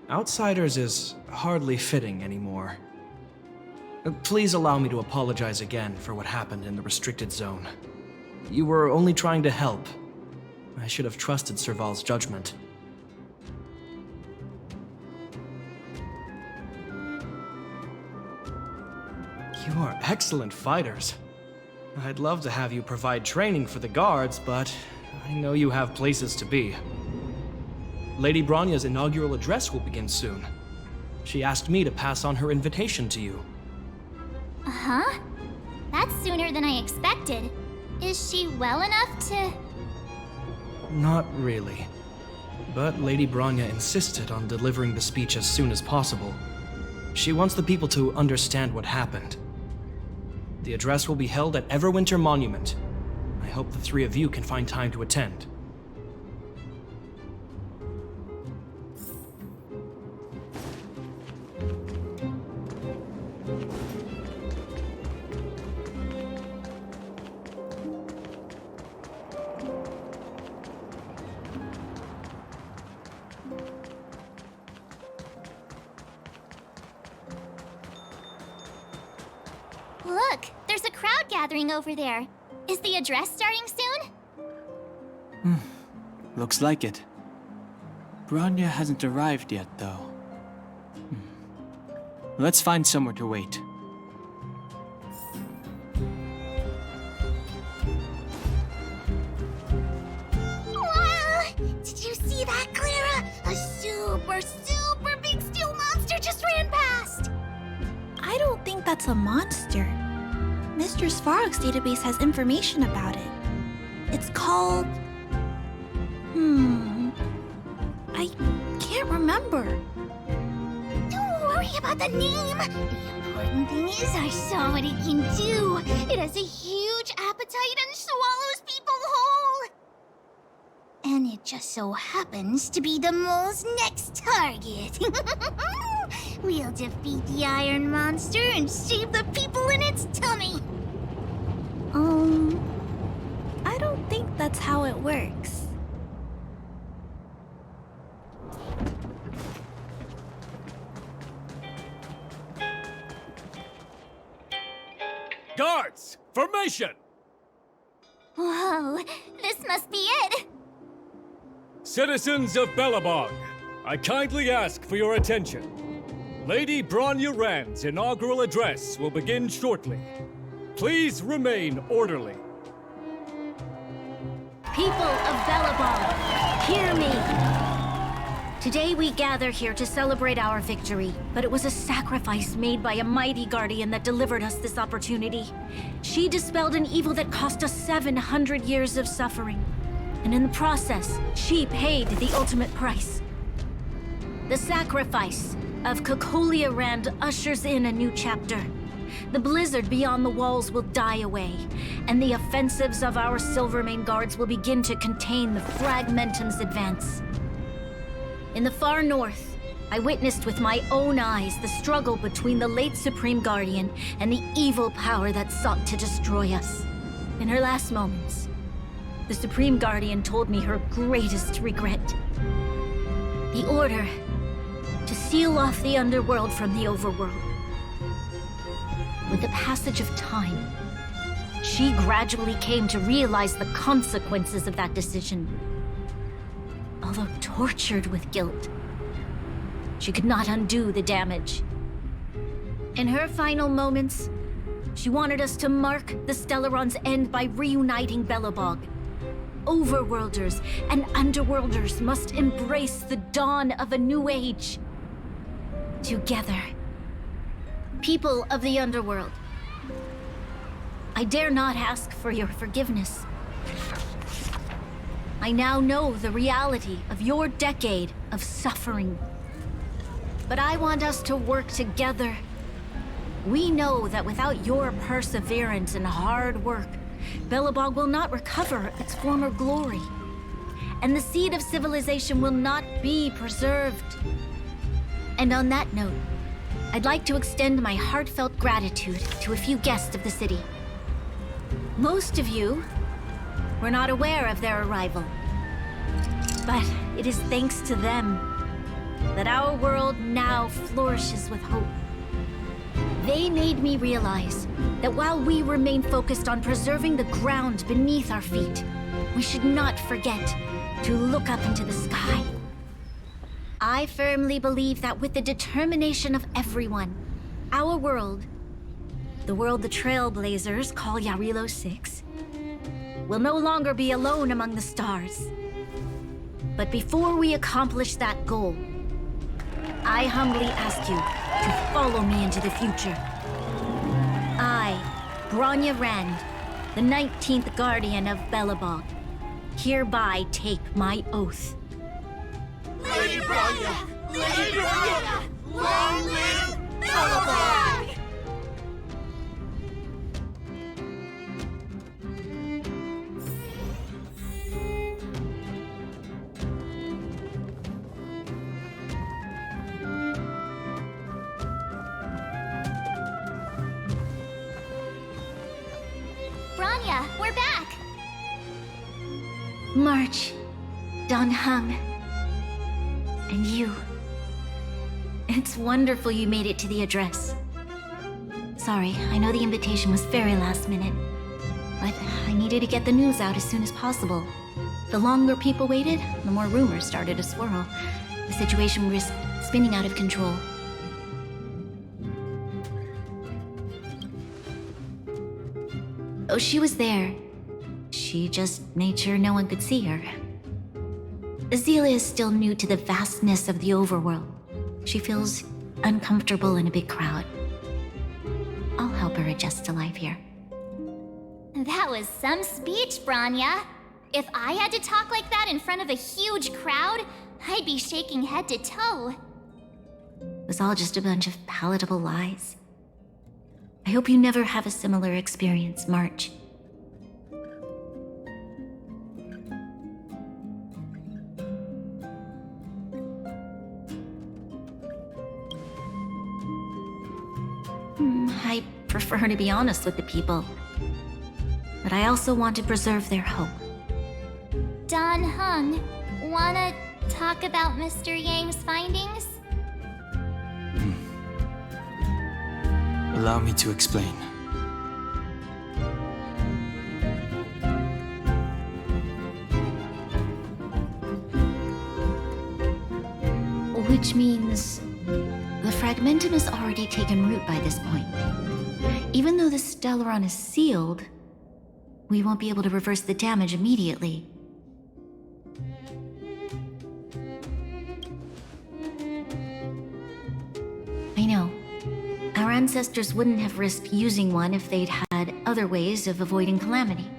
S1: Outsiders is hardly fitting anymore. Please allow me to apologize again for what happened in the restricted zone. You were only trying to help. I should have trusted Serval's judgment. You are excellent fighters. I'd love to have you provide training for the guards, but I know you have places to be. Lady Bronya's inaugural address will begin soon. She asked me to pass on her invitation to you.
S5: Uh-huh. That's sooner than I expected. Is she well enough to...
S1: Not really. But Lady Bronya insisted on delivering the speech as soon as possible. She wants the people to understand what happened. The address will be held at Everwinter Monument. I hope the three of you can find time to attend.
S5: Look, there's a crowd gathering over there. Is the address starting soon?
S4: Looks like it. Bronya hasn't arrived yet, though. Let's find somewhere to wait.
S5: Wow! Did you see that, Clara? A super big steel monster just ran past!
S11: I don't think that's a monster. Mr. Svarog's database has information about it. It's called... I can't remember.
S5: Don't worry about the name. The important thing is I saw what it can do. It has a huge appetite and swallows people whole. And it just so happens to be the mole's next target. We'll defeat the Iron Monster and save the people in its tummy.
S11: I don't think that's how it works.
S18: Guards! Formation!
S5: Whoa, this must be it.
S18: Citizens of Belobog, I kindly ask for your attention. Lady Bronya Rand's inaugural address will begin shortly. Please remain orderly.
S8: People of Belobog, hear me! Today we gather here to celebrate our victory, but it was a sacrifice made by a mighty guardian that delivered us this opportunity. She dispelled an evil that cost us 700 years of suffering. And in the process, she paid the ultimate price. The sacrifice of Cocolia Rand ushers in a new chapter. The blizzard beyond the walls will die away, and the offensives of our Silvermane guards will begin to contain the Fragmentum's advance. In the far north, I witnessed with my own eyes the struggle between the late Supreme Guardian and the evil power that sought to destroy us. In her last moments, the Supreme Guardian told me her greatest regret. The order to seal off the underworld from the overworld. With the passage of time, she gradually came to realize the consequences of that decision. Although tortured with guilt, she could not undo the damage. In her final moments, she wanted us to mark the Stellaron's end by reuniting Belobog. Overworlders and Underworlders must embrace the dawn of a new age. Together. People of the Underworld, I dare not ask for your forgiveness. I now know the reality of your decade of suffering. But I want us to work together. We know that without your perseverance and hard work, Belobog will not recover its former glory. And the seed of civilization will not be preserved. And on that note, I'd like to extend my heartfelt gratitude to a few guests of the city. Most of you were not aware of their arrival. But it is thanks to them that our world now flourishes with hope. They made me realize that while we remain focused on preserving the ground beneath our feet, we should not forget to look up into the sky. I firmly believe that with the determination of everyone, our world, the world the Trailblazers call Yarilo 6, will no longer be alone among the stars. But before we accomplish that goal, I humbly ask you to follow me into the future. I, Bronya Rand, the 19th Guardian of Belobog, hereby take my oath.
S6: Lady Bronya! Lady Bronya! Long live
S11: Belobog!
S5: Branya, we're back!
S8: March, Don Hung, and you. It's wonderful you made it to the address. Sorry, I know the invitation was very last minute, but I needed to get the news out as soon as possible. The longer people waited, the more rumors started to swirl. The situation risked spinning out of control. Oh, she was there. She just made sure no one could see her. Azela is still new to the vastness of the overworld. She feels uncomfortable in a big crowd. I'll help her adjust to life here.
S5: That was some speech, Branya. If I had to talk like that in front of a huge crowd, I'd be shaking head to toe.
S8: It was all just a bunch of palatable lies. I hope you never have a similar experience, March. I prefer to be honest with the people, but I also want to preserve their hope.
S5: Don Hung, wanna talk about Mr. Yang's findings?
S4: Allow me to explain.
S8: Which means the fragmentum has already taken root by this point. Even though the Stellaron is sealed, we won't be able to reverse the damage immediately. I know. Our ancestors wouldn't have risked using one if they'd had other ways of avoiding calamity.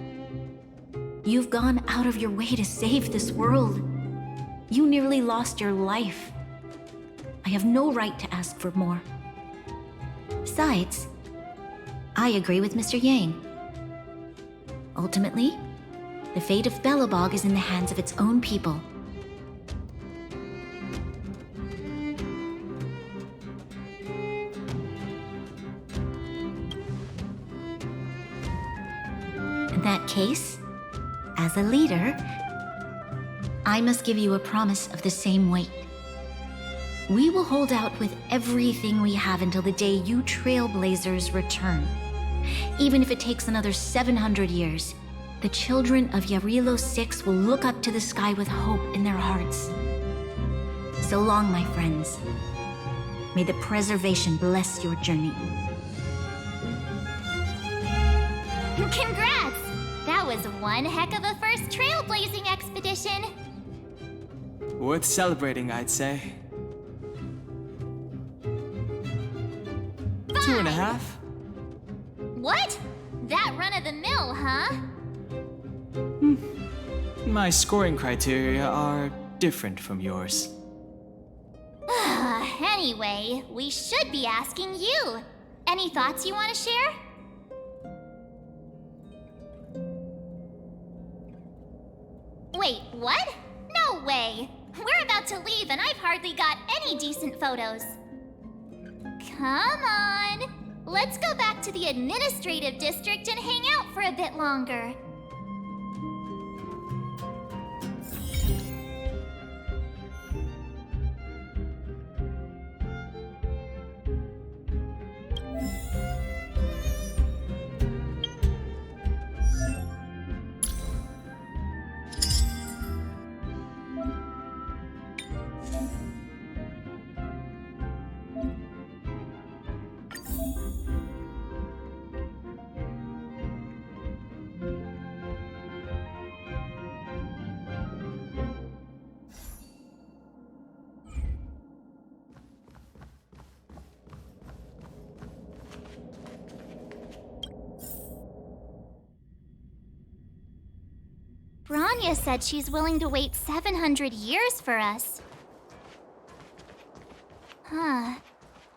S8: You've gone out of your way to save this world. You nearly lost your life. I have no right to ask for more. Besides, I agree with Mr. Yang. Ultimately, the fate of Belobog is in the hands of its own people. In that case, as a leader, I must give you a promise of the same weight. We will hold out with everything we have until the day you Trailblazers return. Even if it takes another 700 years, the children of Yarilo 6 will look up to the sky with hope in their hearts. So long, my friends. May the preservation bless your journey.
S5: Congrats! That was one heck of a first trailblazing expedition.
S4: Worth celebrating, I'd say. 2.5?
S5: What? That run of the mill, huh?
S4: My scoring criteria are different from yours.
S5: Anyway, we should be asking you. Any thoughts you want to share? Wait, what? No way! We're about to leave and I've hardly got any decent photos. Come on! Let's go back to the administrative district and hang out for a bit longer. Branya said she's willing to wait 700 years for us. Huh.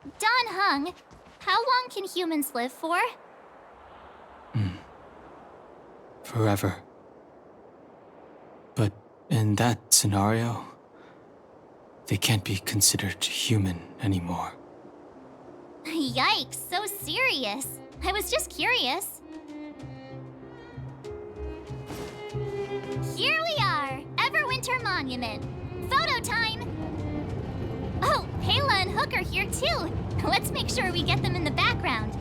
S5: Don Hung, how long can humans live for?
S4: Forever. But in that scenario, they can't be considered human anymore.
S5: Yikes, so serious. I was just curious. Here we are, Everwinter Monument. Photo time! Oh, Payla and Hook are here too. Let's make sure we get them in the background.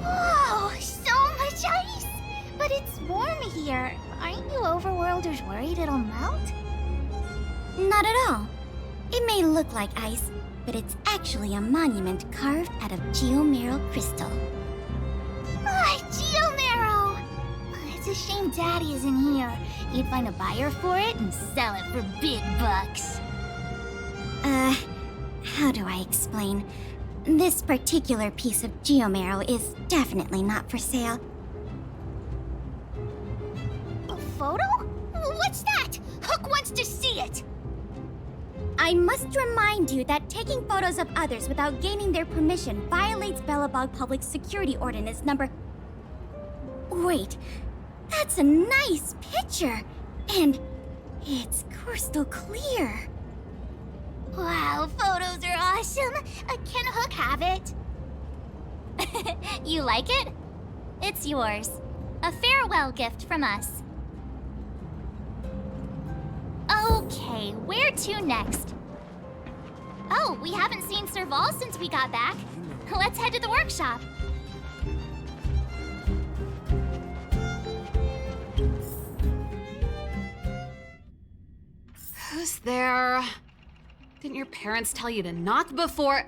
S5: Whoa, so much ice! But it's warm here. Aren't you overworlders worried it'll melt?
S11: Not at all. It may look like ice, but it's actually a monument carved out of geomeral crystal.
S5: Ah, Geomarrow! It's a shame Daddy isn't here. He'd find a buyer for it and sell it for big bucks.
S11: How do I explain? This particular piece of geomarrow is definitely not for sale.
S5: A photo? What's that? Hook wants to see it!
S11: I must remind you that taking photos of others without gaining their permission violates Belobog Public Security Ordinance number... Wait, that's a nice picture! And it's crystal clear.
S5: Wow, photos are awesome. Can Hook have it? You like it? It's yours. A farewell gift from us. Okay, where to next? Oh, we haven't seen Serval since we got back. Let's head to the workshop.
S2: Who's there? Didn't your parents tell you to knock before...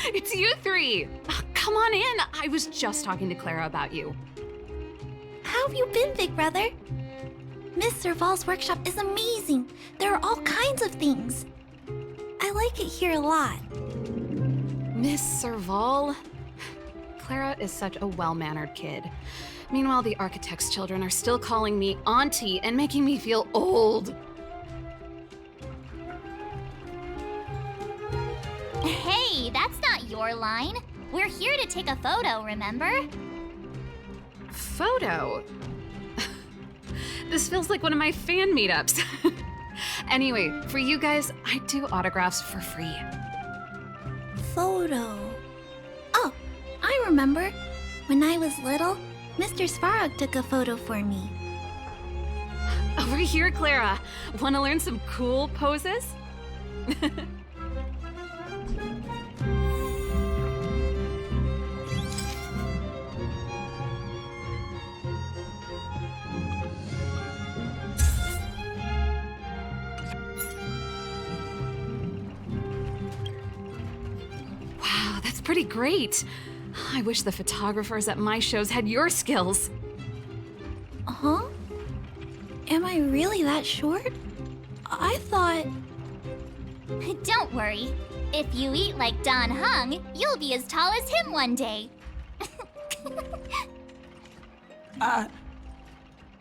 S2: It's you three! Come on in! I was just talking to Clara about you.
S11: How have you been, big brother? Miss Serval's workshop is amazing. There are all kinds of things. I like it here a lot.
S2: Miss Serval? Clara is such a well-mannered kid. Meanwhile, the architect's children are still calling me auntie and making me feel old.
S5: Hey, that's not your line. We're here to take a photo, remember?
S2: Photo? This feels like one of my fan meetups. Anyway, for you guys, I do autographs for free.
S11: Photo. Oh, I remember. When I was little, Mr. Svarog took a photo for me.
S2: Over here, Clara. Want to learn some cool poses? Wow, that's pretty great. I wish the photographers at my shows had your skills.
S11: Huh? Am I really that short? I thought...
S5: Don't worry. If you eat like Don Hung, you'll be as tall as him one day.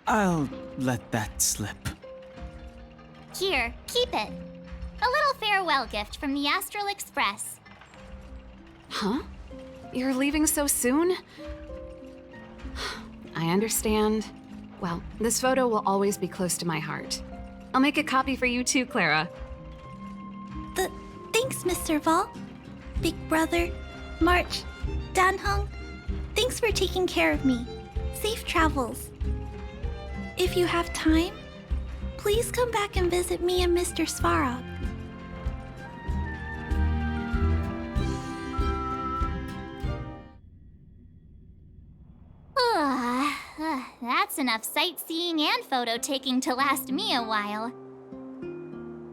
S4: I'll let that slip.
S5: Here, keep it. A little farewell gift from the Astral Express.
S2: Huh? You're leaving so soon? I understand. Well, this photo will always be close to my heart. I'll make a copy for you too, Clara.
S11: Thanks, Miss Serval. Big brother, March, Danhong. Thanks for taking care of me. Safe travels. If you have time, please come back and visit me and Mr. Svarog.
S5: That's enough sightseeing and photo taking to last me a while.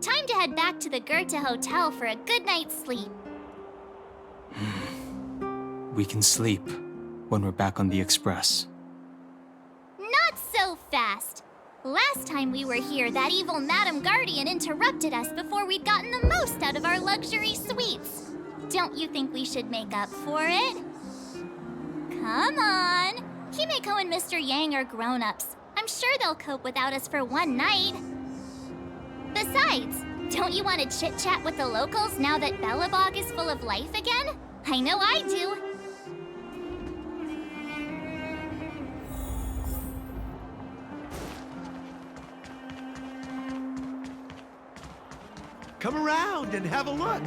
S5: Time to head back to the Goethe Hotel for a good night's sleep.
S4: We can sleep when we're back on the Express.
S5: Not so fast. Last time we were here, that evil Madam Guardian interrupted us before we'd gotten the most out of our luxury suites. Don't you think we should make up for it? Come on. Himeko and Mr. Yang are grown-ups. I'm sure they'll cope without us for one night. Besides, don't you want to chit-chat with the locals now that Belobog is full of life again? I know I do.
S6: Come around and have a look.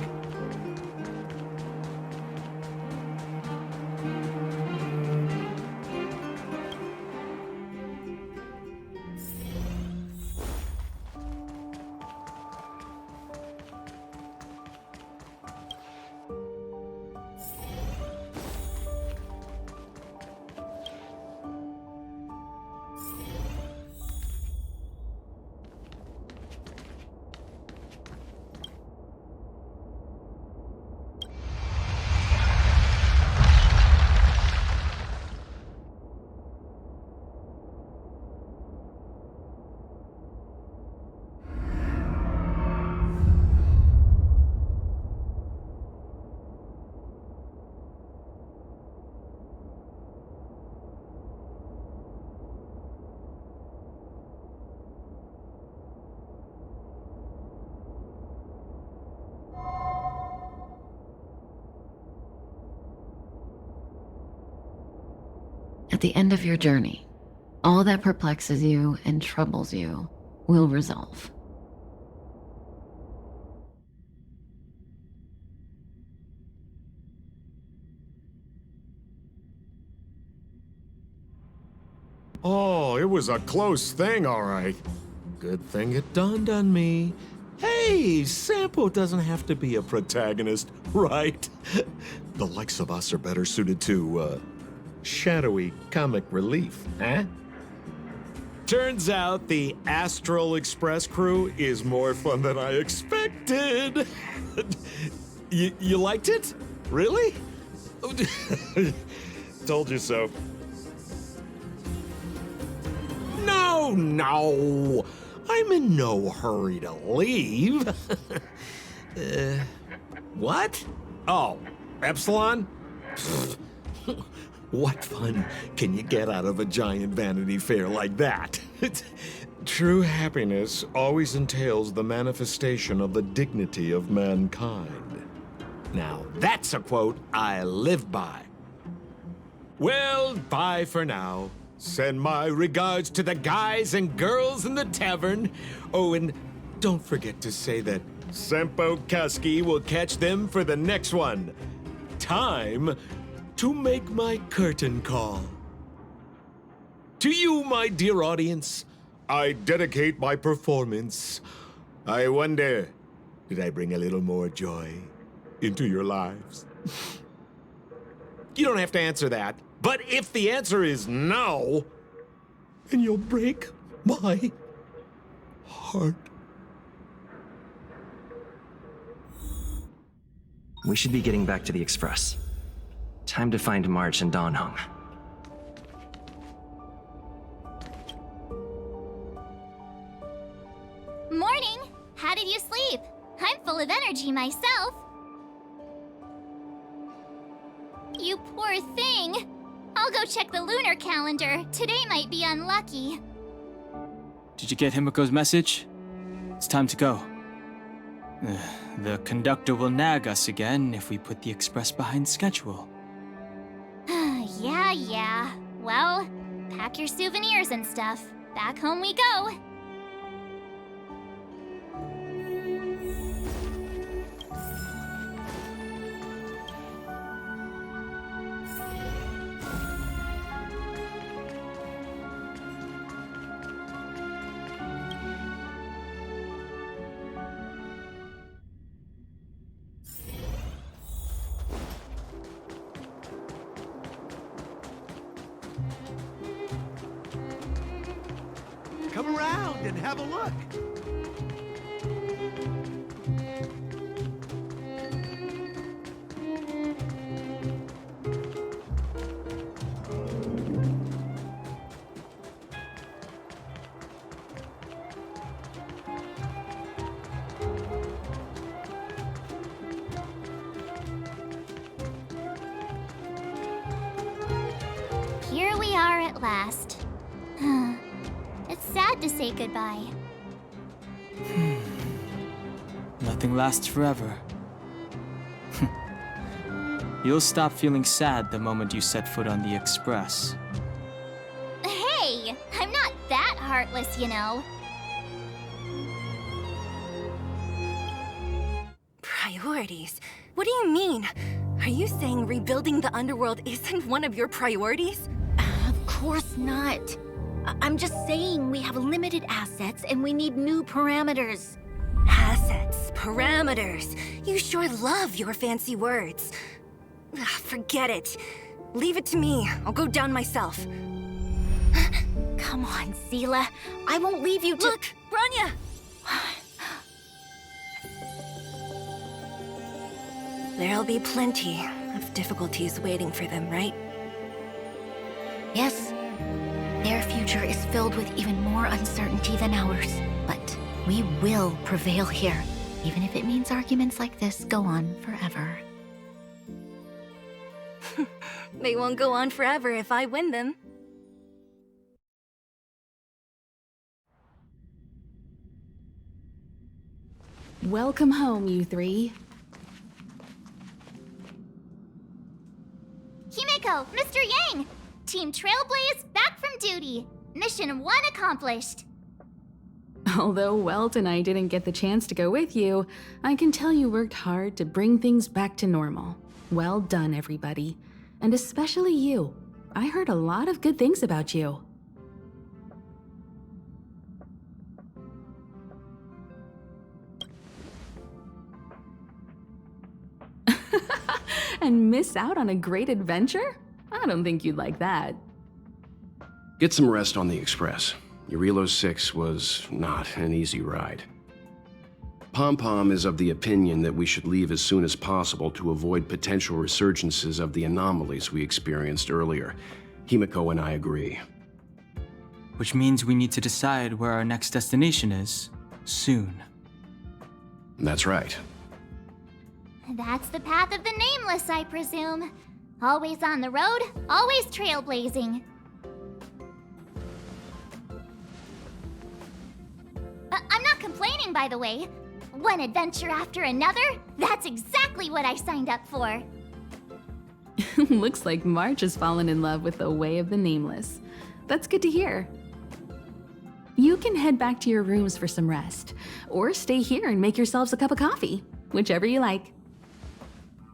S22: At the end of your journey, all that perplexes you and troubles you will resolve.
S23: Oh, it was a close thing, all right. Good thing it dawned on me. Hey, Sampo doesn't have to be a protagonist, right? The likes of us are better suited to, shadowy comic relief, huh? Turns out the Astral Express crew is more fun than I expected. You liked it? Really? Told you so. No. I'm in no hurry to leave. What? Oh, Epsilon? What fun can you get out of a giant Vanity Fair like that? True happiness always entails the manifestation of the dignity of mankind. Now, that's a quote I live by. Well, bye for now. Send my regards to the guys and girls in the tavern. Oh, and don't forget to say that Sempo Kaski will catch them for the next one. Time to make my curtain call. To you, my dear audience, I dedicate my performance. I wonder, did I bring a little more joy into your lives? You don't have to answer that. But if the answer is no, then you'll break my heart.
S10: We should be getting back to the Express. Time to find March and Donhung.
S5: Morning! How did you sleep? I'm full of energy myself. You poor thing. I'll go check the lunar calendar. Today might be unlucky.
S4: Did you get Himiko's message? It's time to go. The conductor will nag us again if we put the Express behind schedule.
S5: Yeah. Well, pack your souvenirs and stuff. Back home we go.
S6: Come around and have a look.
S5: at last. It's sad to say goodbye.
S4: Nothing lasts forever. You'll stop feeling sad the moment you set foot on the Express.
S5: Hey, I'm not that heartless, you know.
S3: Priorities? What do you mean? Are you saying rebuilding the underworld isn't one of your priorities?
S9: Of course not. I'm just saying we have limited assets and we need new parameters.
S3: Assets, parameters. You sure love your fancy words. Forget it. Leave it to me. I'll go down myself.
S9: Come on, Seela. I won't leave you to—
S3: Look, Branya! There'll be plenty of difficulties waiting for them, right?
S9: Yes. Their future is filled with even more uncertainty than ours. But we will prevail here, even if it means arguments like this go on forever.
S3: They won't go on forever if I win them.
S7: Welcome home, you three.
S5: Himeko, Mr. Yang! Team Trailblaze back from duty. Mission 1 accomplished.
S7: Although Welt and I didn't get the chance to go with you, I can tell you worked hard to bring things back to normal. Well done, everybody. And especially you. I heard a lot of good things about you. And miss out on a great adventure? I don't think you'd like that.
S14: Get some rest on the Express. Eurilo 6 was not an easy ride. Pom-Pom is of the opinion that we should leave as soon as possible to avoid potential resurgences of the anomalies we experienced earlier. Himeko and I agree.
S4: Which means we need to decide where our next destination is, soon.
S14: That's right.
S5: That's the path of the Nameless, I presume. Always on the road, always trailblazing. I'm not complaining, by the way. One adventure after another, that's exactly what I signed up for.
S7: Looks like March has fallen in love with the way of the Nameless. That's good to hear. You can head back to your rooms for some rest, or stay here and make yourselves a cup of coffee, whichever you like.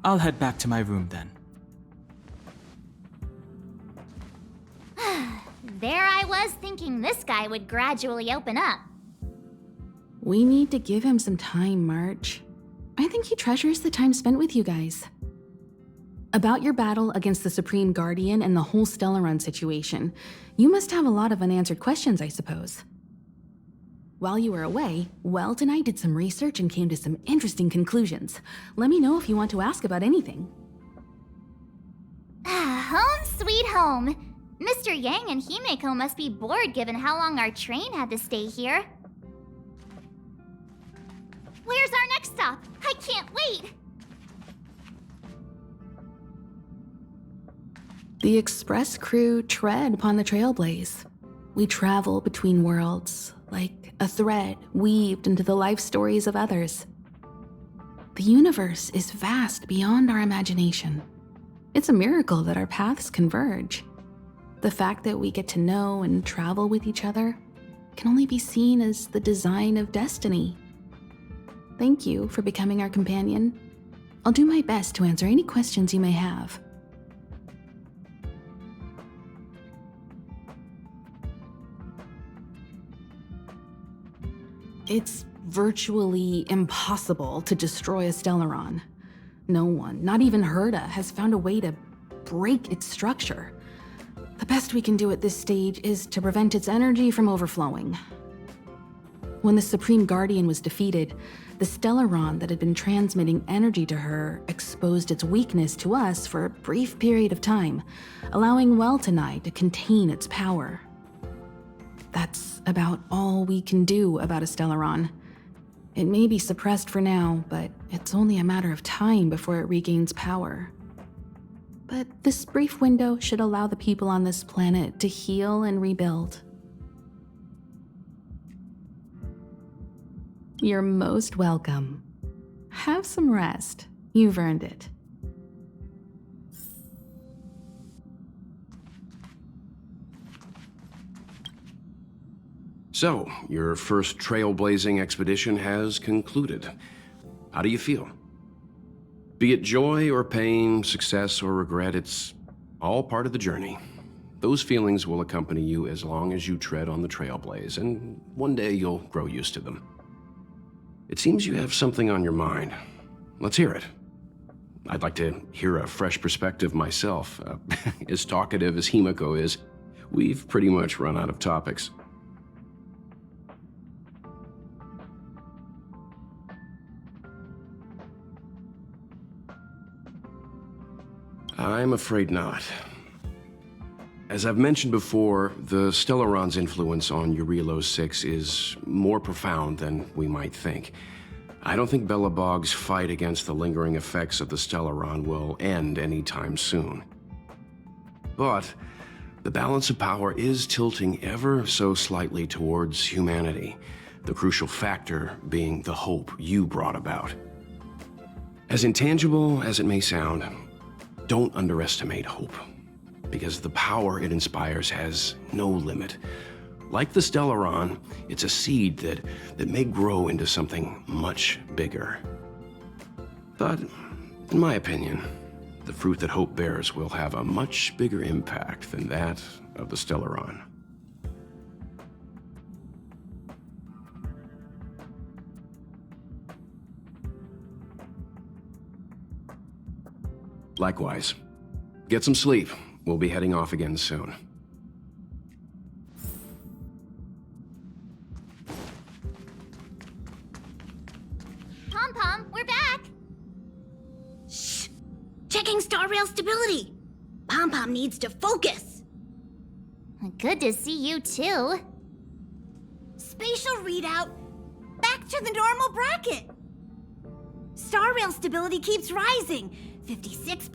S4: I'll head back to my room then.
S5: There I was thinking this guy would gradually open up.
S7: We need to give him some time, March. I think he treasures the time spent with you guys. About your battle against the Supreme Guardian and the whole Stellaron situation, you must have a lot of unanswered questions, I suppose. While you were away, Welt and I did some research and came to some interesting conclusions. Let me know if you want to ask about anything.
S5: Home sweet home. Mr. Yang and Himeko must be bored given how long our train had to stay here. Where's our next stop? I can't wait!
S7: The Express crew tread upon the Trailblaze. We travel between worlds, like a thread weaved into the life stories of others. The universe is vast beyond our imagination. It's a miracle that our paths converge. The fact that we get to know and travel with each other can only be seen as the design of destiny. Thank you for becoming our companion. I'll do my best to answer any questions you may have. It's virtually impossible to destroy a Stellaron. No one, not even Herta, has found a way to break its structure. The best we can do at this stage is to prevent its energy from overflowing. When the Supreme Guardian was defeated, the Stellaron that had been transmitting energy to her exposed its weakness to us for a brief period of time, allowing Welt and I to contain its power. That's about all we can do about a Stellaron. It may be suppressed for now, but it's only a matter of time before it regains power. but this brief window should allow the people on this planet to heal and rebuild. You're most welcome. Have some rest. You've earned it.
S14: So, your first trailblazing expedition has concluded. How do you feel? Be it joy or pain, success or regret, it's all part of the journey. Those feelings will accompany you as long as you tread on the trailblaze, and one day you'll grow used to them. It seems you have something on your mind. Let's hear it. I'd like to hear a fresh perspective myself. As talkative as Himiko is, we've pretty much run out of topics. I'm afraid not. As I've mentioned before, the Stellaron's influence on Eurelos 6 is more profound than we might think. I don't think Belobog's fight against the lingering effects of the Stellaron will end anytime soon. But the balance of power is tilting ever so slightly towards humanity, the crucial factor being the hope you brought about. As intangible as it may sound, don't underestimate hope, because the power it inspires has no limit. Like the Stellaron, it's a seed that may grow into something much bigger. But, in my opinion, the fruit that hope bears will have a much bigger impact than that of the Stellaron. Likewise. Get some sleep. We'll be heading off again soon.
S5: Pom-Pom, we're back!
S11: Shh! Checking star rail stability! Pom-Pom needs to focus!
S5: Good to see you too.
S11: Spatial readout back to the normal bracket. Star rail stability keeps rising. 56%,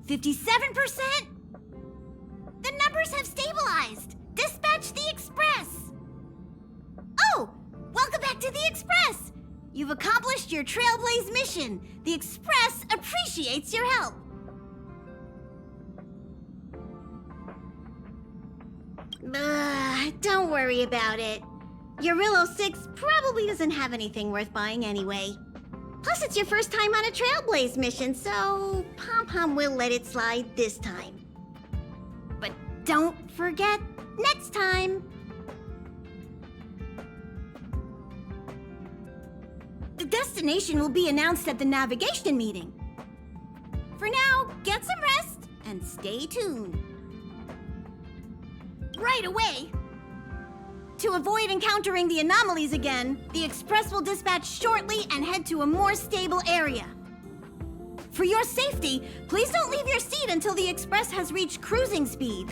S11: 57%. The numbers have stabilized. Dispatch the Express. Oh, welcome back to the Express. You've accomplished your Trailblaze mission. The Express appreciates your help. Don't worry about it. Eurelos 6 probably doesn't have anything worth buying anyway. Plus, it's your first time on a Trailblaze mission, so Pom-Pom will let it slide this time. But don't forget, next time! The destination will be announced at the navigation meeting. For now, get some rest and stay tuned. Right away! To avoid encountering the anomalies again, the Express will dispatch shortly and head to a more stable area. For your safety, please don't leave your seat until the Express has reached cruising speed.